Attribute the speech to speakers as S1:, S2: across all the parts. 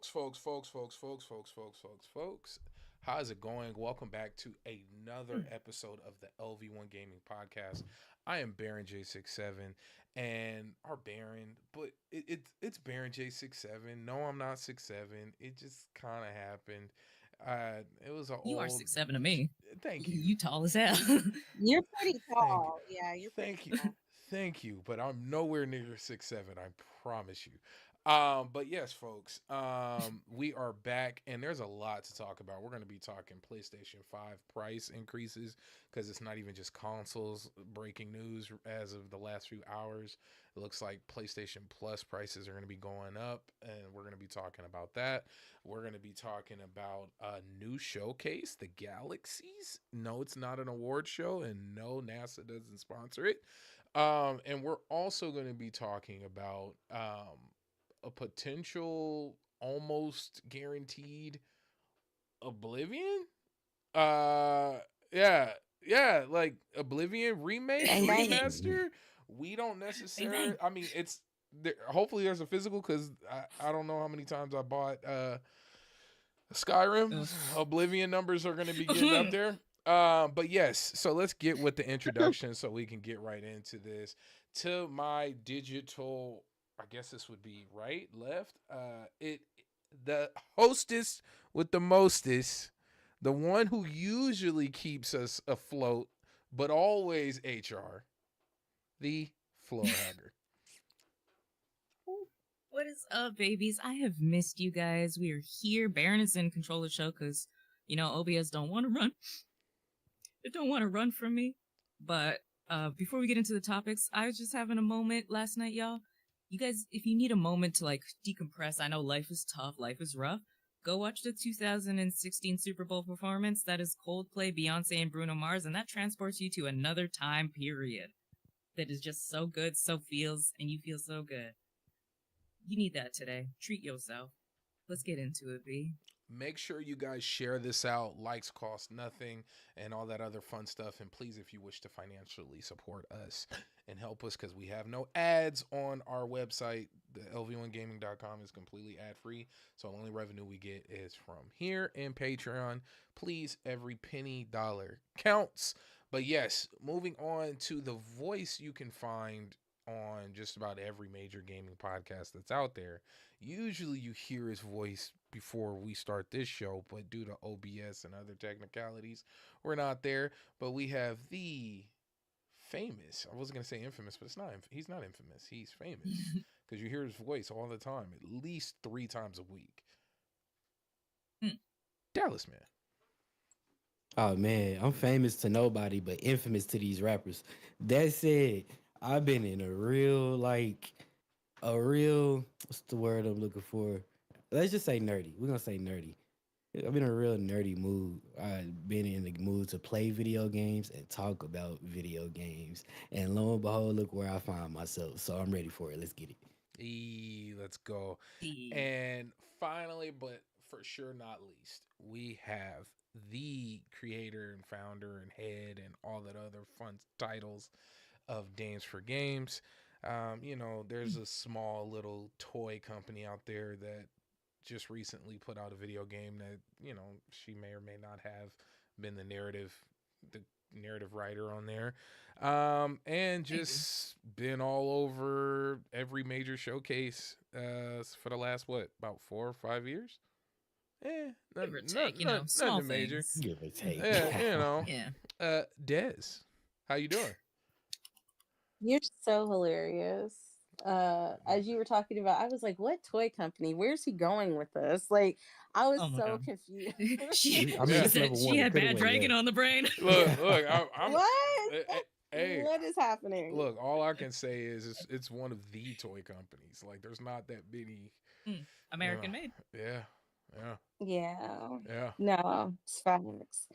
S1: Folks. How's it going? Welcome back to another episode of the Lv1 Gaming Podcast. I am Baron J67 and our Baron, but it's Baron J67. No, I'm not 6'7". It just kind of happened. It was an
S2: You are
S1: old.
S2: 6'7" to me.
S1: Thank you.
S2: You tall as hell.
S3: You're pretty
S1: Thank you.
S3: tall. Yeah, you're pretty
S1: Thank you.
S3: tall.
S1: Thank you. But I'm nowhere near 6'7". I promise you. But yes, folks, we are back, and there's a lot to talk about. We're going to be talking PlayStation 5 price increases because it's not even just consoles. Breaking news as of the last few hours, it looks like PlayStation Plus prices are going to be going up, and we're going to be talking about that. We're going to be talking about a new showcase, the Galaxies. No, it's not an award show, and no, NASA doesn't sponsor it. And we're also going to be talking about a potential almost guaranteed Oblivion. Uh yeah, like Oblivion remake,
S3: Dang, dang it.
S1: remaster. We don't necessarily, I mean, it's there, hopefully there's a physical because I don't know how many times I bought Skyrim. Oblivion numbers are going to be getting up there. But yes, so let's get with the introduction so we can get right into this. To my digital, I guess this would be right, left. The hostess with the mostest, the one who usually keeps us afloat, but always HR, the floor hugger.
S2: What is up, babies? I have missed you guys. We are here. Baron is in control of the show because, OBS don't want to run. They don't want to run from me. But before we get into the topics, I was just having a moment last night, y'all. You guys, if you need a moment to decompress, I know life is tough, life is rough. Go watch the 2016 Super Bowl performance. That is Coldplay, Beyonce, and Bruno Mars, and that transports you to another time period. That is just so good, so feels, and you feel so good. You need that today. Treat yourself. Let's get into it, B.
S1: Make sure you guys share this out. Likes cost nothing and all that other fun stuff. And please, if you wish to financially support us and help us, because we have no ads on our website, the lv1gaming.com is completely ad free. So the only revenue we get is from here and Patreon. Please, every penny dollar counts. But yes, moving on to the voice you can find on just about every major gaming podcast that's out there. Usually you hear his voice before we start this show, but due to OBS and other technicalities, we're not there. But we have the famous, I wasn't going to say infamous, but he's not infamous. He's famous because you hear his voice all the time, at least 3 times a week. Dallas, man.
S4: Oh man, I'm famous to nobody, but infamous to these rappers. That said, I've been in a real, what's the word I'm looking for? Let's just say nerdy. We're gonna say nerdy. I've been in a real nerdy mood. I've been in the mood to play video games and talk about video games. And lo and behold, look where I find myself. So I'm ready for it. Let's get it.
S1: Let's go. And finally, but for sure not least, we have the creator and founder and head and all that other fun titles of Dames for Games. There's a small little toy company out there that just recently put out a video game that, she may or may not have been the narrative writer on there. And just been all over every major showcase for the last, about 4 or 5 years?
S2: Give or take, small
S1: nothing major.
S2: things.
S4: Give or take.
S1: Yeah, Des, how you doing?
S3: You're so hilarious. As you were talking about, I was like, what toy company? Where's he going with this? Like, I was so confused.
S2: She said she had Bad Dragon on the brain.
S1: Look,
S3: What?
S1: Hey,
S3: what is happening?
S1: Look, all I can say is it's one of the toy companies. Like, there's not that many.
S2: American made.
S1: Yeah.
S3: No, it's facts.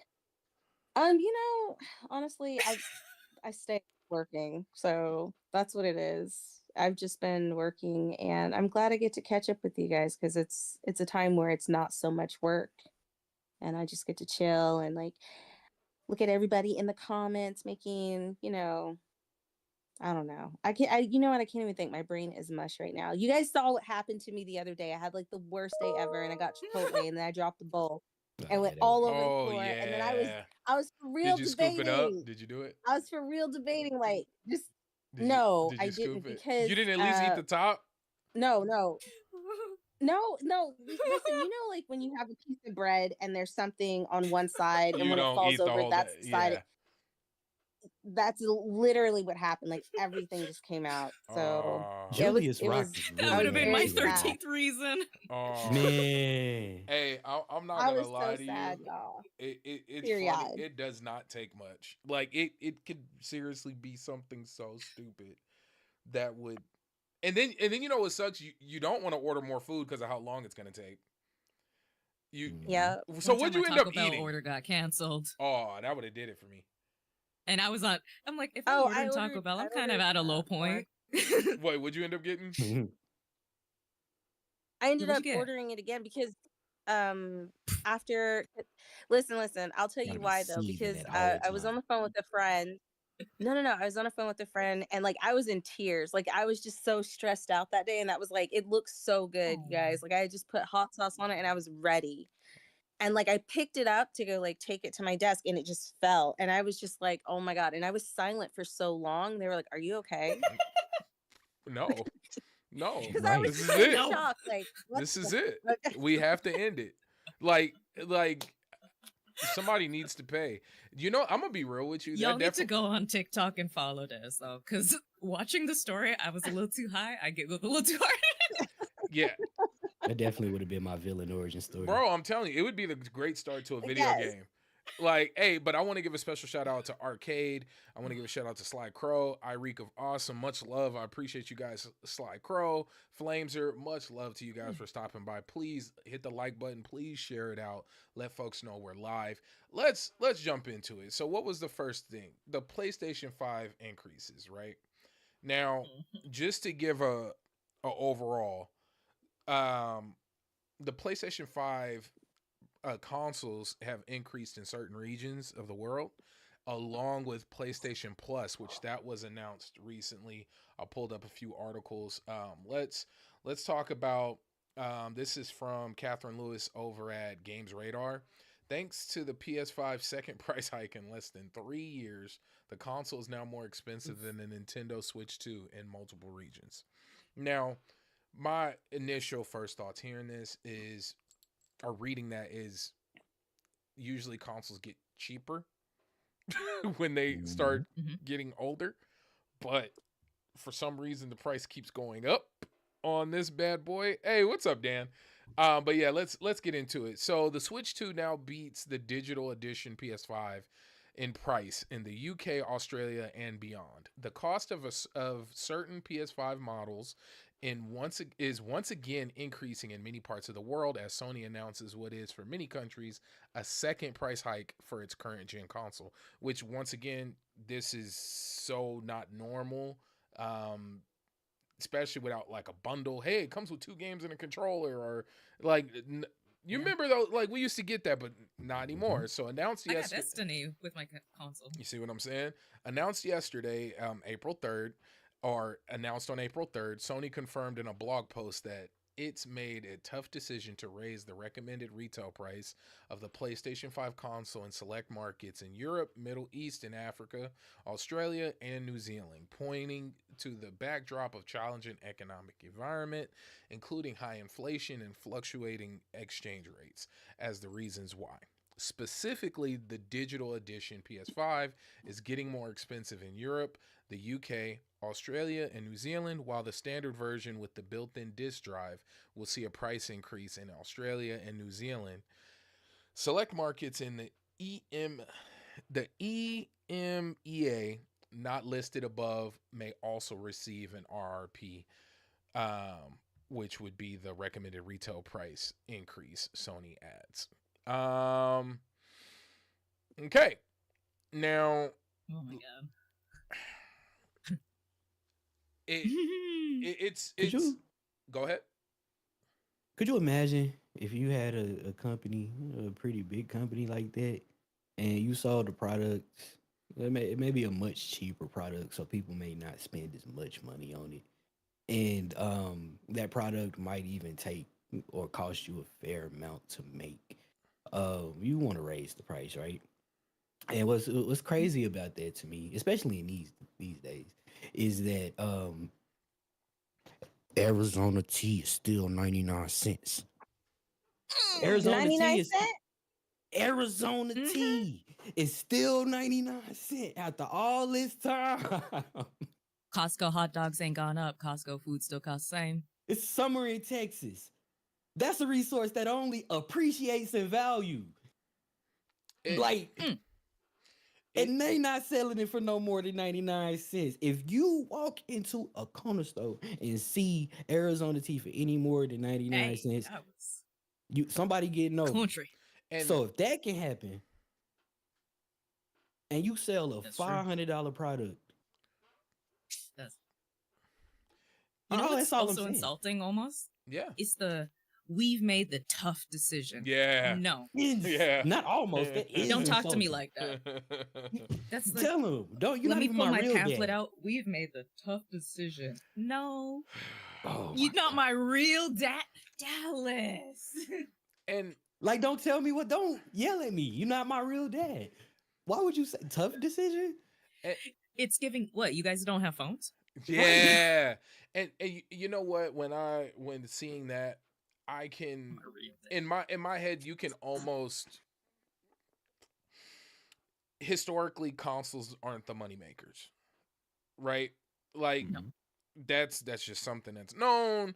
S3: Honestly, I stay working, so that's what it is. I've just been working, and I'm glad I get to catch up with you guys because it's a time where it's not so much work, and I just get to chill and look at everybody in the comments making I don't know. I can't. You know what? I can't even think. My brain is mush right now. You guys saw what happened to me the other day. I had like the worst day ever, and I got Chipotle, and then I dropped the bowl
S4: Oh
S3: and
S4: yeah,
S3: went
S4: that would
S3: all
S4: have
S3: over the
S4: been.
S1: Oh
S3: floor. And then I was,
S1: yeah.
S3: I was for real
S1: Did you scoop it up?
S3: debating.
S1: Did you do it?
S3: I was for real debating. Like, just
S1: Did you
S3: no,
S1: did
S3: I
S1: you scoop
S3: didn't
S1: it?
S3: because
S1: You didn't at least eat the top?
S3: no, no, no. Listen, you know, like when you have a piece of bread and there's something on one side, and
S1: You
S3: when it
S1: don't
S3: falls
S1: eat the
S3: over,
S1: whole
S3: that's
S1: day.
S3: the side.
S1: Yeah.
S3: That's literally what happened. Like everything just came out. So
S1: Oh.
S4: Julius
S3: it
S4: Rock
S3: was,
S4: is
S2: That
S3: I
S4: really
S2: would
S3: was
S2: have been my
S3: very
S4: nasty.
S3: sad.
S2: 13th reason.
S1: Oh.
S4: Man,
S1: Hey, I'm not
S3: I
S1: gonna
S3: was so
S1: lie to you.
S3: sad, y'all.
S1: It's funny.
S3: Period.
S1: It does not take much. Like it could seriously be something so stupid that would. And then you know what sucks? You don't want to order more food because of how long it's gonna take. You
S4: Mhm.
S3: Yeah.
S1: so
S2: One
S1: what'd
S2: time
S1: you
S2: my
S1: end up
S2: Taco Bell
S1: eating?
S2: order got canceled.
S1: Oh, that would have did it for me.
S2: And I'm like, if I'm
S3: Oh,
S2: ordering Taco Bell,
S3: I
S2: I'm kind of
S3: ordered
S2: at a low
S3: more.
S2: point.
S1: Wait, what'd you end up getting?
S3: I ended
S2: What'd
S3: up
S2: you get?
S3: ordering it again because after listen, I'll tell
S4: Gotta
S3: you
S4: be
S3: why though,
S4: seething
S3: because
S4: at all
S3: I was on
S4: times.
S3: the phone with a friend. No. I was on the phone with a friend and like I was in tears. Like I was just so stressed out that day. And that was like, it looks so good, you
S2: Oh.
S3: guys. Like I just put hot sauce on it and I was ready. And like I picked it up to go like take it to my desk and it just fell. And I was just like, oh my God. And I was silent for so long. They were like, are you okay?
S1: No, no.
S3: Because I was
S4: Right.
S1: This
S3: just
S1: is
S3: in
S1: it.
S2: No.
S3: shock. Like, what
S1: This is
S3: the
S1: it.
S3: fuck?
S1: We have to end it. Like somebody needs to pay. You know, I'm gonna be real with you.
S2: Y'all
S1: That
S2: need to
S1: definitely.
S2: go on TikTok and follow this though, because watching the story, I was a little too high. I get a little too hard.
S1: Yeah,
S4: That definitely would have been my villain origin story.
S1: bro. I'm telling you, it would be the great start to a video
S3: Yes.
S1: game. Like, hey, but I want to give a special shout out to Arcade. I want to give a shout out to Sly Crow, Ireek of Awesome. Much love. I appreciate you guys, Sly Crow, Flameser. Much love to you guys for stopping by. Please hit the like button. Please share it out. Let folks know we're live. Let's jump into it. So, what was the first thing? The PlayStation 5 increases, right? Now, just to give a overall, um, the PlayStation 5 consoles have increased in certain regions of the world, along with PlayStation Plus, which that was announced recently. I pulled up a few articles. Let's talk about. This is from Catherine Lewis over at Games Radar. Thanks to the PS5 second price hike in less than 3 years, the console is now more expensive than the Nintendo Switch 2 in multiple regions. Now, my initial first thoughts hearing this is, or reading that is, usually consoles get cheaper when they
S4: Mhm.
S1: start getting older, but for some reason the price keeps going up on this bad boy. Hey, what's up, Dan? But yeah, let's get into it. So the Switch 2 now beats the digital edition PS5 in price in the UK, Australia, and beyond. The cost of certain PS5 models is once again increasing in many parts of the world as Sony announces what is for many countries a second price hike for its current gen console, which once again this is so not normal. Um, Especially without like a bundle. Hey, it comes with 2 games and a controller, or like you
S2: Yeah.
S1: remember though, like we used to get that, but not anymore. So announced
S2: I got
S1: yesterday.
S2: Destiny with my console.
S1: You see what I'm saying? Announced yesterday, April 3rd, or announced on April 3rd, Sony confirmed in a blog post that it's made a tough decision to raise the recommended retail price of the PlayStation 5 console in select markets in Europe, Middle East, and Africa, Australia, and New Zealand, pointing to the backdrop of challenging economic environment, including high inflation and fluctuating exchange rates, as the reasons why. Specifically, the digital edition PS5 is getting more expensive in Europe, the UK, Australia, and New Zealand, while the standard version with the built in disc drive will see a price increase in Australia and New Zealand. Select markets in the EMEA not listed above may also receive an RRP, which would be the recommended retail price increase, Sony adds. Okay. Now,
S2: Oh my god.
S1: it's
S4: Could you
S1: go ahead.
S4: could you imagine if you had a company, a pretty big company like that, and you saw the products It may be a much cheaper product, so people may not spend as much money on it, and that product might even take or cost you a fair amount to make. You want to raise the price, right? And what's crazy about that to me, especially in these days, is that Arizona tea is still 99 cents. Arizona tea
S3: 99
S4: is
S3: cent?
S4: Arizona tea is still 99 cents after all this time.
S2: Costco hot dogs ain't gone up. Costco food still costs the same.
S4: It's summer in Texas. That's a resource that only appreciates in value.
S1: It,
S4: Like,
S1: it
S4: and they not selling it for no more than 99 cents. If you walk into a corner store and see Arizona tea for any more than 99
S2: Hey,
S4: cents,
S2: that was
S4: somebody getting over.
S2: country.
S1: and
S4: So if that can happen and you sell a
S2: That's true.
S4: $500 product,
S2: That's what's
S4: that's all I'm
S2: also
S4: saying.
S2: insulting almost?
S1: yeah,
S2: It's the we've made the tough decision.
S1: yeah,
S2: No.
S1: yeah.
S4: Not almost. That is
S2: Don't talk to me
S4: insulting.
S2: like that. That's like,
S4: Tell them. Don't. You're
S2: let
S4: not
S2: me
S4: even
S2: pull
S4: my
S2: my
S4: real
S2: pamphlet
S4: dad.
S2: out. We've made the tough decision. No.
S4: Oh,
S2: You're not
S4: God.
S2: my real dad. Dallas.
S1: And
S4: Like, don't tell me what. Don't yell at me. You're not my real dad. Why would you say tough decision?
S2: It's giving what? You guys don't have phones?
S1: yeah, and you know what? When seeing that, I can
S2: My real dad.
S1: in my head you can almost historically consoles aren't the money makers, right? Like
S2: No.
S1: that's just something that's known.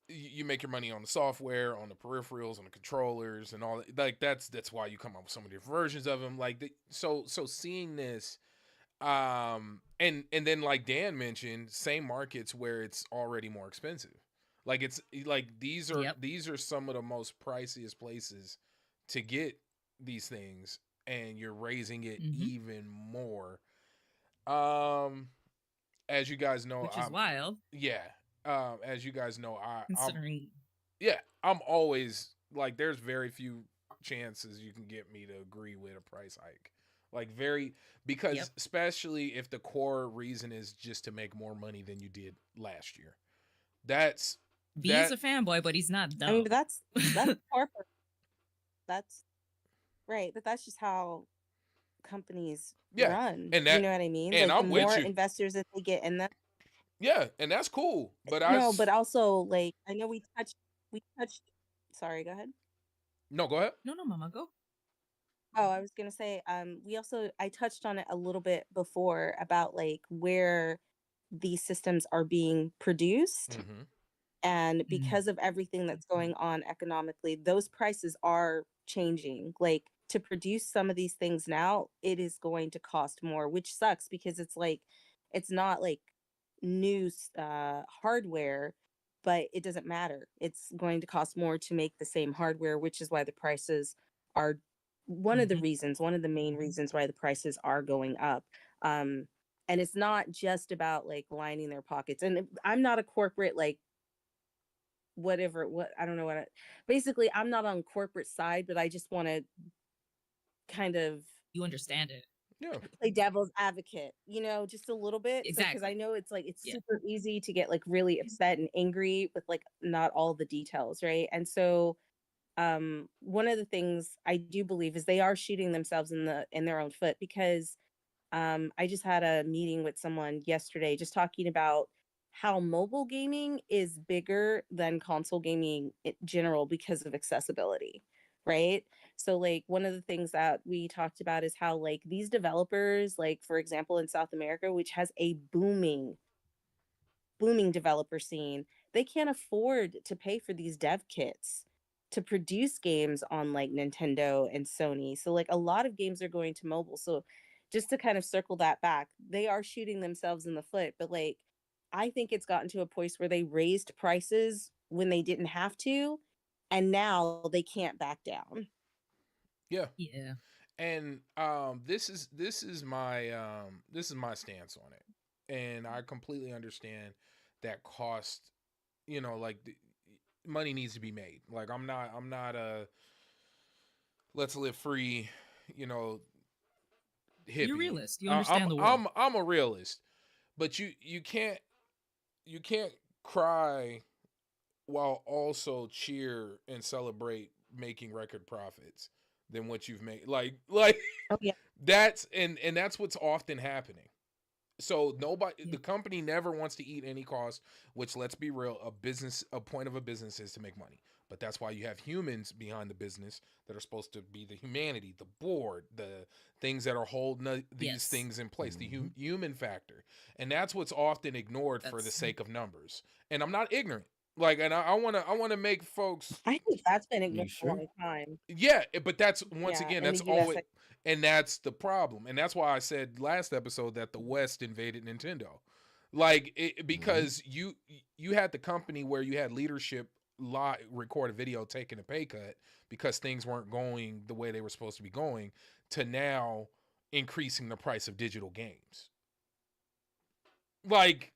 S1: You make your money on the software, on the peripherals, on the controllers, and all that. Like that's why you come up with so many different versions of them. Like so seeing this, and then like Dan mentioned, same markets where it's already more expensive. Like it's like
S2: Yep.
S1: these are some of the most priciest places to get these things, and you're raising it
S2: Mhm.
S1: even more. Um, as you guys know,
S2: Which is wild,
S1: yeah. As you guys know, I'm
S2: considering.
S1: yeah, I'm always like there's very few chances you can get me to agree with a price hike. Like very
S2: Yep.
S1: because especially if the core reason is just to make more money than you did last year. That's
S2: B is
S1: that
S2: a fanboy, but he's not
S3: I mean,
S2: dumb.
S3: but that's corporate. That's right, but that's just how companies
S1: yeah.
S3: run.
S1: And
S3: You
S1: that
S3: know what I mean?
S1: and
S3: Like the
S1: I'm with
S3: more
S1: you.
S3: investors that they get in them.
S1: Yeah, and that's cool. But
S3: No, but also like I know we touched sorry, go ahead.
S1: no, go ahead.
S2: No, mama, go.
S3: Oh, I was gonna say, I touched on it a little bit before about like where these systems are being produced.
S1: Mm-hmm.
S3: And
S2: Mm.
S3: because of everything that's going on economically, those prices are changing. Like to produce some of these things now, it is going to cost more, which sucks because it's like it's not like new hardware, but it doesn't matter. It's going to cost more to make the same hardware, which is why the prices are
S2: Mhm.
S3: one of the main reasons why the prices are going up. Um, and it's not just about like lining their pockets. And I'm not a corporate like whatever what I don't know what basically I'm not on corporate side, but I just want to kind of
S2: You understand it.
S1: Yeah.
S3: play devil's advocate, just a little bit. So because I
S2: Exactly.
S3: know it's like it's
S2: Yeah.
S3: super easy to get like really upset and angry with like not all the details, right? And so one of the things I do believe is they are shooting themselves in their own foot because I just had a meeting with someone yesterday just talking about how mobile gaming is bigger than console gaming in general because of accessibility, right? So, like, one of the things that we talked about is how, like, these developers, like, for example, in South America, which has a booming developer scene, they can't afford to pay for these dev kits to produce games on like Nintendo and Sony. So like a lot of games are going to mobile. So just to kind of circle that back, they are shooting themselves in the foot, but like I think it's gotten to a point where they raised prices when they didn't have to and now they can't back down.
S1: Yeah.
S2: Yeah.
S1: And this is my stance on it. And I completely understand that cost, like money needs to be made. Like I'm not a let's live free, you know, hippie.
S2: You're a realist. You understand the world.
S1: I'm a realist, but you can't cry while also cheer and celebrate making record profits than what you've made. Like
S3: Oh yeah.
S1: that's that's what's often happening. So nobody,
S2: Yeah.
S1: the company never wants to eat any cost, which, let's be real, a point of a business is to make money. But that's why you have humans behind the business that are supposed to be the humanity, the board, the things that are holding these
S2: Yes.
S1: things in place, the
S4: Mhm.
S1: human factor. And that's what's often ignored for the
S2: That's-
S1: sake of numbers. And I'm not ignorant. Like, and I wanna make folks,
S3: I think that's been
S4: You
S3: ignored for a
S4: sure?
S3: long time.
S1: yeah, but that's, once
S3: Yeah,
S1: again,
S3: in the
S1: that's
S3: US.
S1: always, and that's the problem. And that's why I said last episode that the West invaded Nintendo. Like, because you had the company where you had leadership record a video taking a pay cut because things weren't going the way they were supposed to be going, to now increasing the price of digital games. Like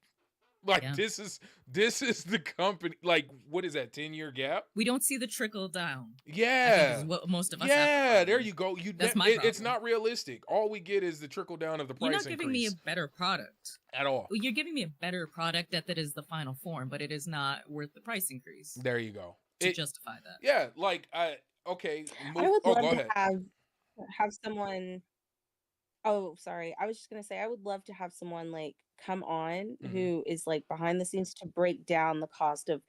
S2: Yeah.
S1: this is the company. Like, what is that, 10-year gap?
S2: We don't see the trickle down. I think
S1: Yeah.
S2: is what most of us have the
S1: Yeah, there
S2: problem.
S1: you go.
S2: That's my
S1: It's
S2: problem.
S1: not realistic. All we get is the trickle down of the
S2: You're
S1: price
S2: not giving me a
S1: increase
S2: better product.
S1: at all.
S2: Well, you're giving me a better product that is the final form, but it is not worth the price increase
S1: There you go.
S2: to justify that.
S1: Yeah, like okay.
S3: I would
S1: Go
S3: love to
S1: ahead.
S3: have someone. Oh, sorry. I was just gonna say I would love to have someone like come on
S1: Mhm.
S3: who is like behind the scenes to break down the cost of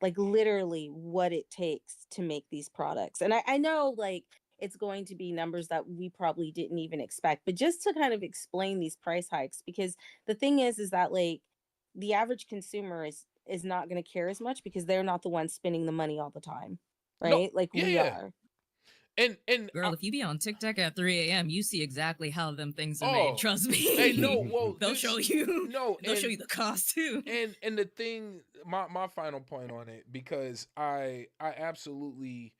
S3: like literally what it takes to make these products. And I know like it's going to be numbers that we probably didn't even expect, but just to kind of explain these price hikes, because the thing is that like the average consumer is not going to care as much because they're not the ones spending the money all the time,
S1: No,
S3: right? Like we
S1: yeah.
S3: are.
S1: And
S2: Girl, if you be on TikTok at 3 a.m., you see exactly how them things are
S1: Oh,
S2: made. Trust me.
S1: hey, no, well,
S2: They'll show you.
S1: No,
S2: They'll show you the cost too.
S1: and the thing, my final point on it, because I absolutely,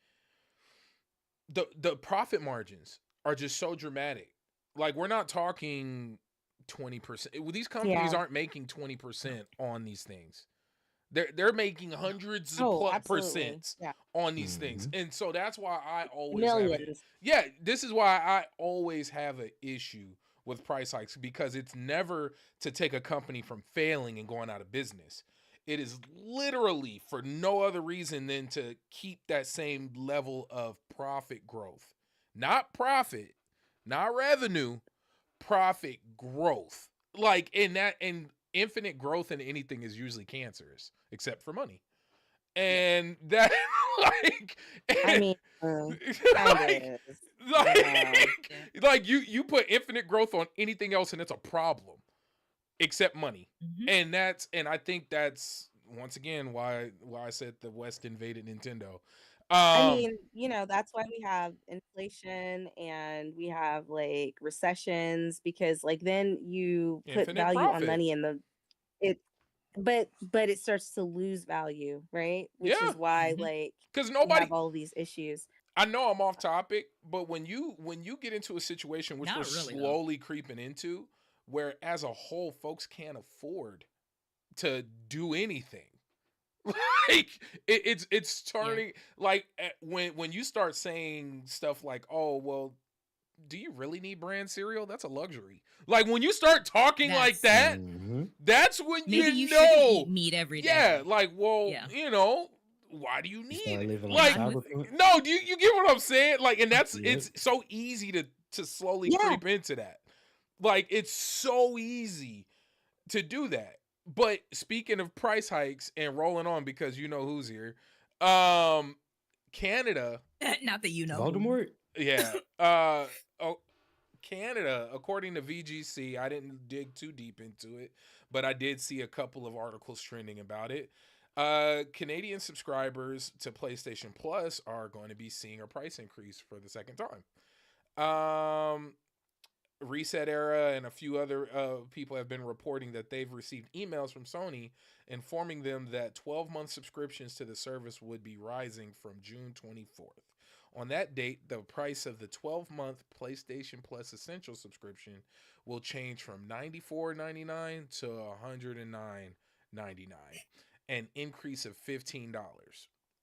S1: the profit margins are just so dramatic. Like, we're not talking 20%. These companies
S3: Yeah.
S1: aren't making 20% on these things. They're making hundreds of
S3: Oh, absolutely.
S1: percents
S3: Yeah.
S1: on these things. And so that's why I always
S3: Millions.
S1: yeah, this is why I always have an issue with price hikes, because it's never to take a company from failing and going out of business. It is literally for no other reason than to keep that same level of profit growth. Not profit, not revenue, profit growth. Like, in that, and infinite growth in anything is usually cancerous, except for money. And that, like,
S3: I mean, kind
S1: like,
S3: of.
S1: like you put infinite growth on anything else and it's a problem, except money.
S2: Mhm.
S1: And I think that's, once again, why I said the West invaded Nintendo.
S3: I mean, that's why we have inflation and we have like recessions, because like then you put
S1: Infinite
S3: value on
S1: profit.
S3: money and it but it starts to lose value, right? Which
S1: Yeah,
S3: is why
S2: Mhm.
S3: like
S1: because
S3: we
S1: nobody,
S3: have all these issues.
S1: I know I'm off topic, but when you get into a situation, which we're
S2: Not really, though.
S1: slowly creeping into, where as a whole folks can't afford to do anything. Like, it's turning, like, when you start saying stuff like, oh, well, do you really need brand cereal? That's a luxury. Like, when you start talking like
S2: That's-
S1: that, that's when
S2: Maybe
S1: you
S2: you
S1: know.
S2: shouldn't eat meat every day.
S1: Yeah, like, well,
S2: Yeah.
S1: why do you
S4: You start
S1: need,
S4: living
S1: like,
S4: like Cyberpunk.
S1: no, do you get what I'm saying? Like, and that's,
S4: Yep.
S1: it's so easy to slowly
S3: Yeah.
S1: creep into that. Like, it's so easy to do that. But speaking of price hikes and rolling on, because you know who's here, Canada,
S2: Not that you know.
S4: Voldemort.
S1: yeah, Canada, according to VGC, I didn't dig too deep into it, but I did see a couple of articles trending about it. Canadian subscribers to PlayStation Plus are going to be seeing a price increase for the second time. Reset Era and a few other people have been reporting that they've received emails from Sony informing them that 12-month subscriptions to the service would be rising from June 24th. On that date, the price of the 12-month PlayStation Plus Essential subscription will change from $94.99 to $109.99, an increase of $15.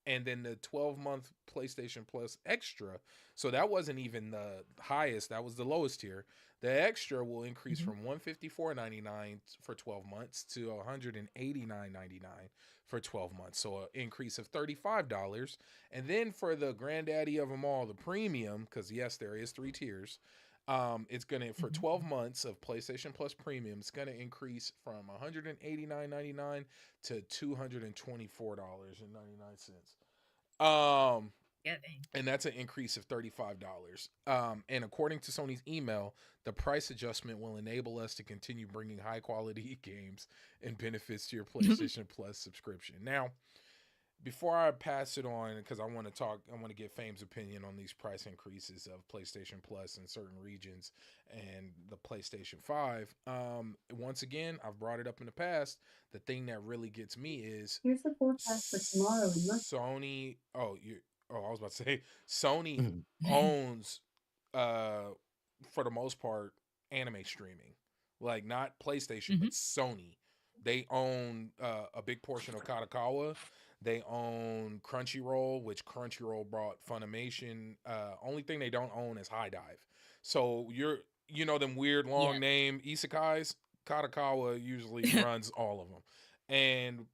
S1: and then the 12-month PlayStation Plus Extra. So that wasn't even the highest, that was the lowest tier. The Extra will increase
S2: Mhm.
S1: from $154.99 for 12 months to $189.99 for 12 months. So an increase of $35. And then for the granddaddy of them all, the premium, because yes, there is 3 tiers. It's gonna, for 12
S2: Mhm.
S1: months of PlayStation Plus Premium, it's gonna increase from $189.99 to $224.99.
S2: Yeah, dang.
S1: And that's an increase of $35. And according to Sony's email, the price adjustment will enable us to continue bringing high quality games and benefits to your PlayStation Plus subscription. Now, before I pass it on, because I want to get Fame's opinion on these price increases of PlayStation Plus in certain regions and the PlayStation 5. Once again, I've brought it up in the past. The thing that really gets me is
S3: Here's the forecast for tomorrow in North.
S1: Sony. I was about to say Sony
S4: Mhm.
S1: owns, uh, for the most part, anime streaming. Like not PlayStation, but
S2: Mhm.
S1: Sony. They own a big portion of Katakawa. They own Crunchyroll, which Crunchyroll brought Funimation. Only thing they don't own is High Dive. So you know them weird
S2: Yeah.
S1: long name isekais. Katakawa usually runs all of them, and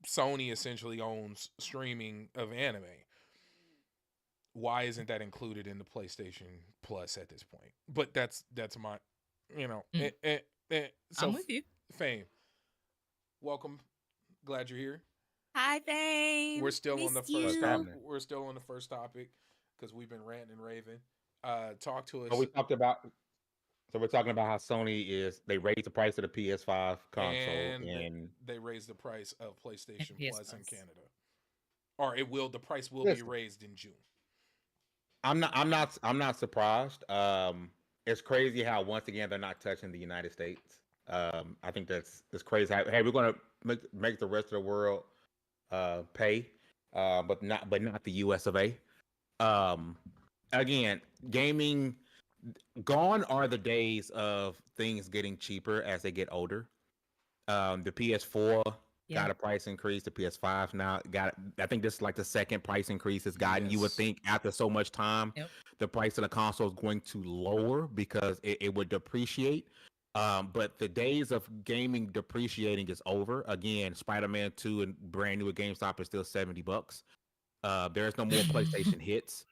S1: Sony essentially owns streaming of anime. Why isn't that included in the PlayStation Plus at this point? But that's my, you know,
S2: Mm.
S1: so
S2: I'm with you.
S1: Fame, welcome. Glad you're here.
S2: Hi, Fame.
S1: We're still on the
S2: Missed
S1: first
S5: What's
S2: you.
S1: topic.
S5: happening?
S1: We're still on the first topic because we've been ranting and raving. Talk to
S5: So
S1: us.
S5: we talked about. So we're talking about how Sony they raised the price of the PS5 console,
S1: And
S5: and
S1: they raised the price of
S2: And
S1: PlayStation
S2: PS
S1: Plus in
S2: Plus.
S1: Canada, or it will. The price will be
S5: listen,
S1: raised in June.
S5: I'm not surprised. It's crazy how once again they're not touching the United States. I think that's crazy. Hey, we're gonna make the rest of the world pay, but not the U.S. of A. Um, Again, gaming gone are the days of things getting cheaper as they get older. The PS4
S2: Yeah.
S5: got a price increase. The PS5 now got. I think this is like the second price increase it's gotten. You would
S1: Yes.
S5: think after so much time,
S2: Yep.
S5: the price of the console is going to lower because it would depreciate. But the days of gaming depreciating is over. Again, Spider-Man 2 and brand new at GameStop is still $70. There's no more PlayStation hits.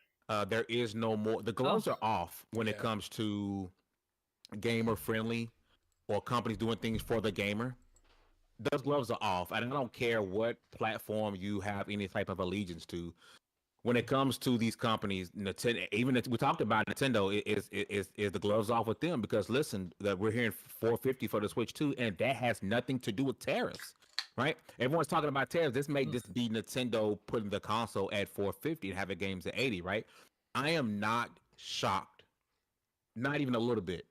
S5: There is no more. The gloves
S2: Oh.
S5: are off when it
S1: Yeah.
S5: comes to gamer friendly or companies doing things for the gamer. Those gloves are off, and I don't care what platform you have any type of allegiance to. When it comes to these companies, Nintendo, even if we talked about Nintendo, is the gloves off with them because listen, that we're hearing 450 for the Switch 2, and that has nothing to do with tariffs, right? Everyone's talking about tariffs. This make this
S2: Oof.
S5: be Nintendo putting the console at 450 and having games at 80, right? I am not shocked, not even a little bit,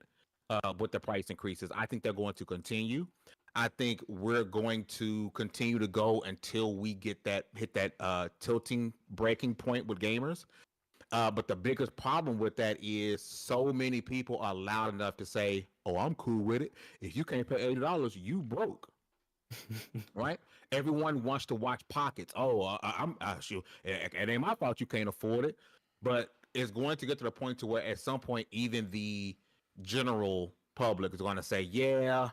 S5: with the price increases. I think they're going to continue. I think we're going to continue to go until we hit that tilting breaking point with gamers. But the biggest problem with that is so many people are loud enough to say, "Oh, I'm cool with it. If you can't pay $80, you broke." Right? Everyone wants to watch pockets. Oh, I'm shoot. It ain't my fault you can't afford it, but it's going to get to the point to where at some point even the general public is going to say, "Yeah,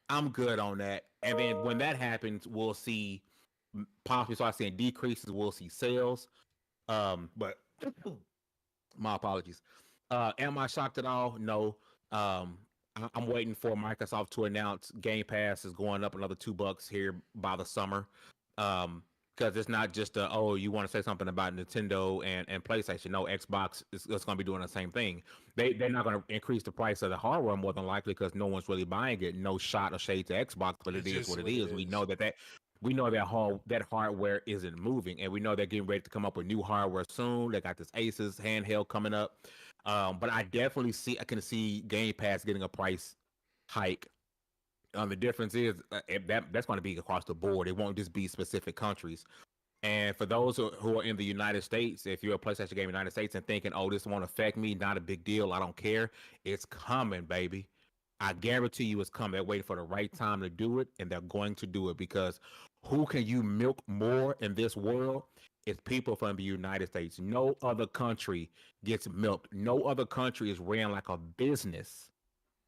S5: I'm good on that." And then when that happens, we'll see possibly start seeing decreases. We'll see sales. But my apologies. Am I shocked at all? No. I'm waiting for Microsoft to announce Game Pass is going up another $2 here by the summer. Because it's not just you want to say something about Nintendo and PlayStation. No, Xbox is going to be doing the same thing. They're not going to increase the price of the hardware more than likely because no one's really buying it. No shot or shade to Xbox, but it
S1: It's
S5: is
S1: just
S5: what it
S1: what it
S5: is.
S1: is.
S5: We know that hardware isn't moving, and we know they're getting ready to come up with new hardware soon. They got this Asus handheld coming up, but I can see Game Pass getting a price hike. The difference is that's going to be across the board. It won't just be specific countries. And for those who are in the United States, if you're a PlayStation gamer in the United States and thinking, "Oh, this won't affect me," not a big deal. I don't care. It's coming, baby. I guarantee you, it's coming. They're waiting for the right time to do it, and they're going to do it because who can you milk more in this world? It's people from the United States. No other country gets milked. No other country is ran like a business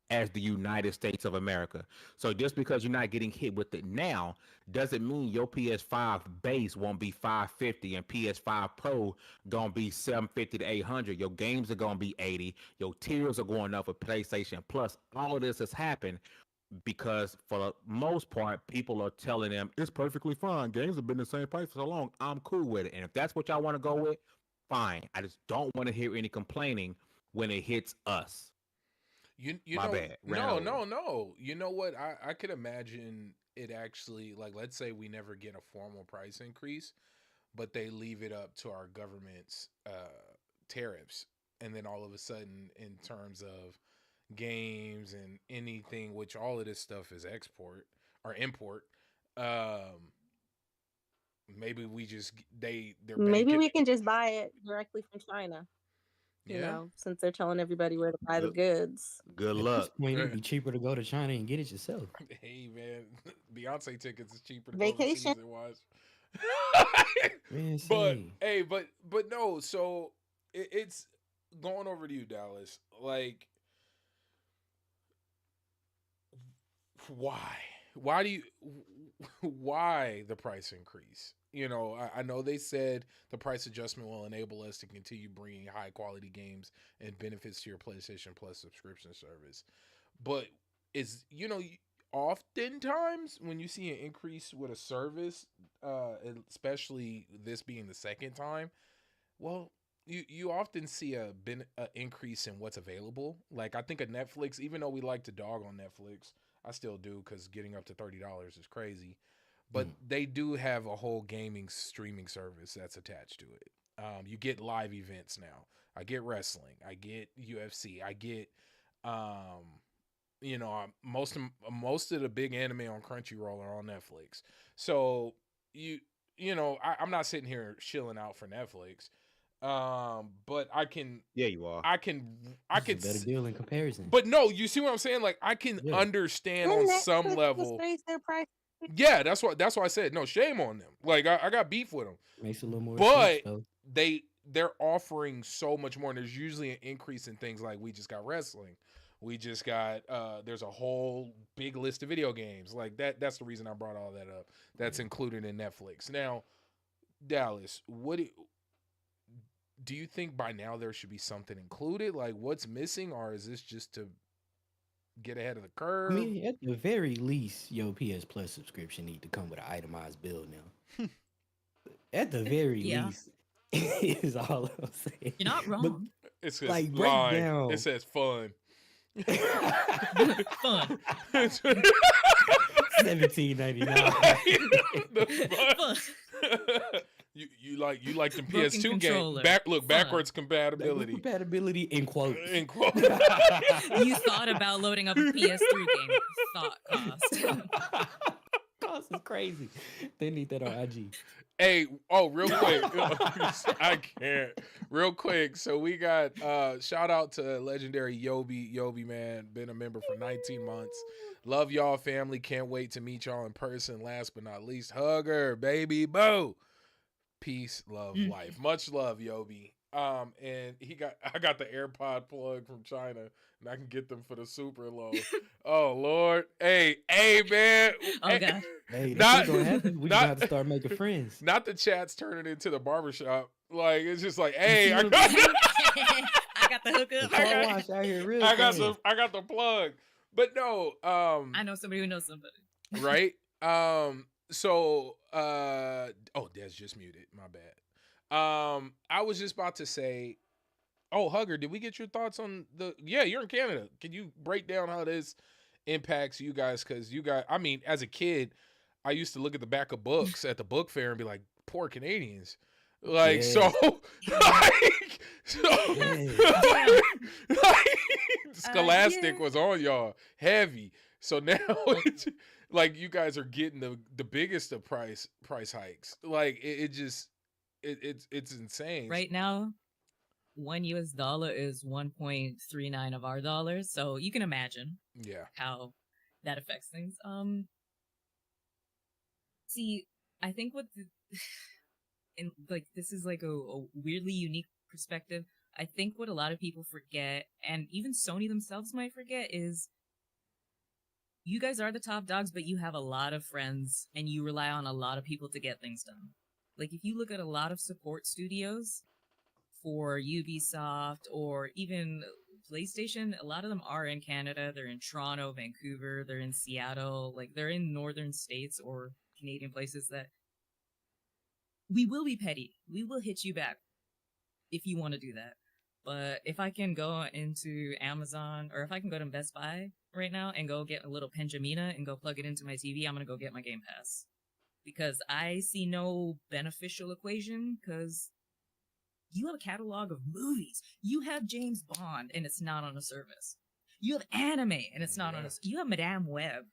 S5: as the United States of America. So just because you're not getting hit with it now doesn't mean your PS5 base won't be 550 and PS5 Pro gonna be 750 to 800. Your games are gonna be 80. Your tiers are going up for PlayStation Plus. All of this has happened because for the most part, people are telling them it's perfectly fine. Games have been the same price for so long. I'm cool with it. And if that's what y'all want to go with, fine. I just don't want to hear any complaining when it hits us.
S1: You
S5: My
S1: know,
S5: bad.
S1: no. You know what? I could imagine it actually, like, let's say we never get a formal price increase, but they leave it up to our government's tariffs, and then all of a sudden, in terms of games and anything, which all of this stuff is export or import, um, maybe we just they're
S3: Maybe
S1: banking.
S3: we can just buy it directly from China,
S1: Yeah.
S3: since they're telling everybody where to buy the
S5: Good,
S3: goods.
S5: good
S4: At this
S5: luck.
S4: point, it'd be cheaper to go to China and get it yourself.
S1: Hey man, Beyonce tickets is cheaper to go
S3: Vacation.
S1: overseas and watch.
S4: Man,
S1: But
S4: say,
S1: hey, but no. So it's going over to you, Dallas. Like, why? Why do you? Why the price increase? You know, I know they said the price adjustment will enable us to continue bringing high quality games and benefits to your PlayStation Plus subscription service. But oftentimes when you see an increase with a service, especially this being the second time, well, you often see a increase in what's available. Like, I think of Netflix, even though we like to dog on Netflix, I still do because getting up to $30 is crazy. But they do have a whole gaming streaming service that's attached to it. You get live events now. I get wrestling. I get UFC. I get most of the big anime on Crunchyroll are on Netflix. So I'm not sitting here shilling out for Netflix. But
S5: Yeah, you are.
S1: I can
S4: it's a better deal in comparison.
S1: but no, you see what I'm saying? Like, I can
S4: Yeah.
S1: understand
S3: Didn't
S1: on some
S3: Netflix just
S1: level.
S3: raise their price?
S1: Yeah, that's why I said no, shame on them. Like, I got beef with them.
S4: Makes it a little more
S1: But
S4: sense, though.
S1: they're offering so much more, and there's usually an increase in things like we just got wrestling. We just got there's a whole big list of video games. Like that's the reason I brought all that up. That's included in Netflix. Now, Dallas, do you think by now there should be something included? Like, what's missing, or is this just to get ahead of the
S4: I
S1: curve?
S4: mean, at the very least, your PS Plus subscription need to come with an itemized bill now. At the very
S2: Yeah.
S4: least, is all I'm saying.
S2: You're not wrong.
S1: It says
S4: like, break
S1: line.
S4: down.
S1: It says fun.
S2: Fun.
S4: $17.99.
S2: Fun.
S1: you like them
S2: Broken
S1: PS2 games.
S2: controller.
S1: Backwards
S4: Like,
S1: compatibility.
S4: compatibility in quotes.
S1: In quote.
S2: You thought about loading up a PS3 game. Thought cost.
S4: Cost is crazy. They need that on IG.
S1: Hey, real quick. I can't. Real quick. So we got shout out to legendary Yobi. Yobi, man, been a member for 19 months. Love y'all, family. Can't wait to meet y'all in person. Last but not least, hugger, baby boo. Peace, love, life. Much love, Yobi. And I got the AirPod plug from China, and I can get them for the super low. Oh Lord, hey, man.
S2: Oh God.
S4: Hey, that's gonna happen. We just have to start making friends.
S1: Not the chats turning into the barbershop. Like, it's just like, hey, I
S4: see
S1: got,
S2: I got the hookup.
S4: Car wash out here real
S1: I got
S4: fast.
S1: the plug. But no,
S2: I know somebody who knows somebody.
S1: right? So Des just muted. My bad. I was just about to say, Hugger, did we get your thoughts on yeah, you're in Canada. Can you break down how this impacts you guys? Because I mean, as a kid, I used to look at the back of books at the book fair and be like, poor Canadians. Like,
S4: Yes.
S1: Scholastic was on y'all heavy. So now it's like you guys are getting the biggest of price hikes. Like, it's insane.
S2: Right now, $1 is 1.39 of our dollars. So you can imagine
S1: Yeah.
S2: how that affects things. See, I think what and like this is like a weirdly unique perspective. I think what a lot of people forget, and even Sony themselves might forget, is you guys are the top dogs, but you have a lot of friends and you rely on a lot of people to get things done. Like if you look at a lot of support studios for Ubisoft or even PlayStation, a lot of them are in Canada. They're in Toronto, Vancouver, they're in Seattle, like they're in northern states or Canadian places that we will be petty. We will hit you back if you want to do that. But if I can go into Amazon or if I can go to Best Buy right now and go get a little Penjamina and go plug it into my TV, I'm going to go get my Game Pass. Because I see no beneficial equation because you have a catalog of movies. You have James Bond and it's not on a service. You have anime and it's not on a... You have Madame Web.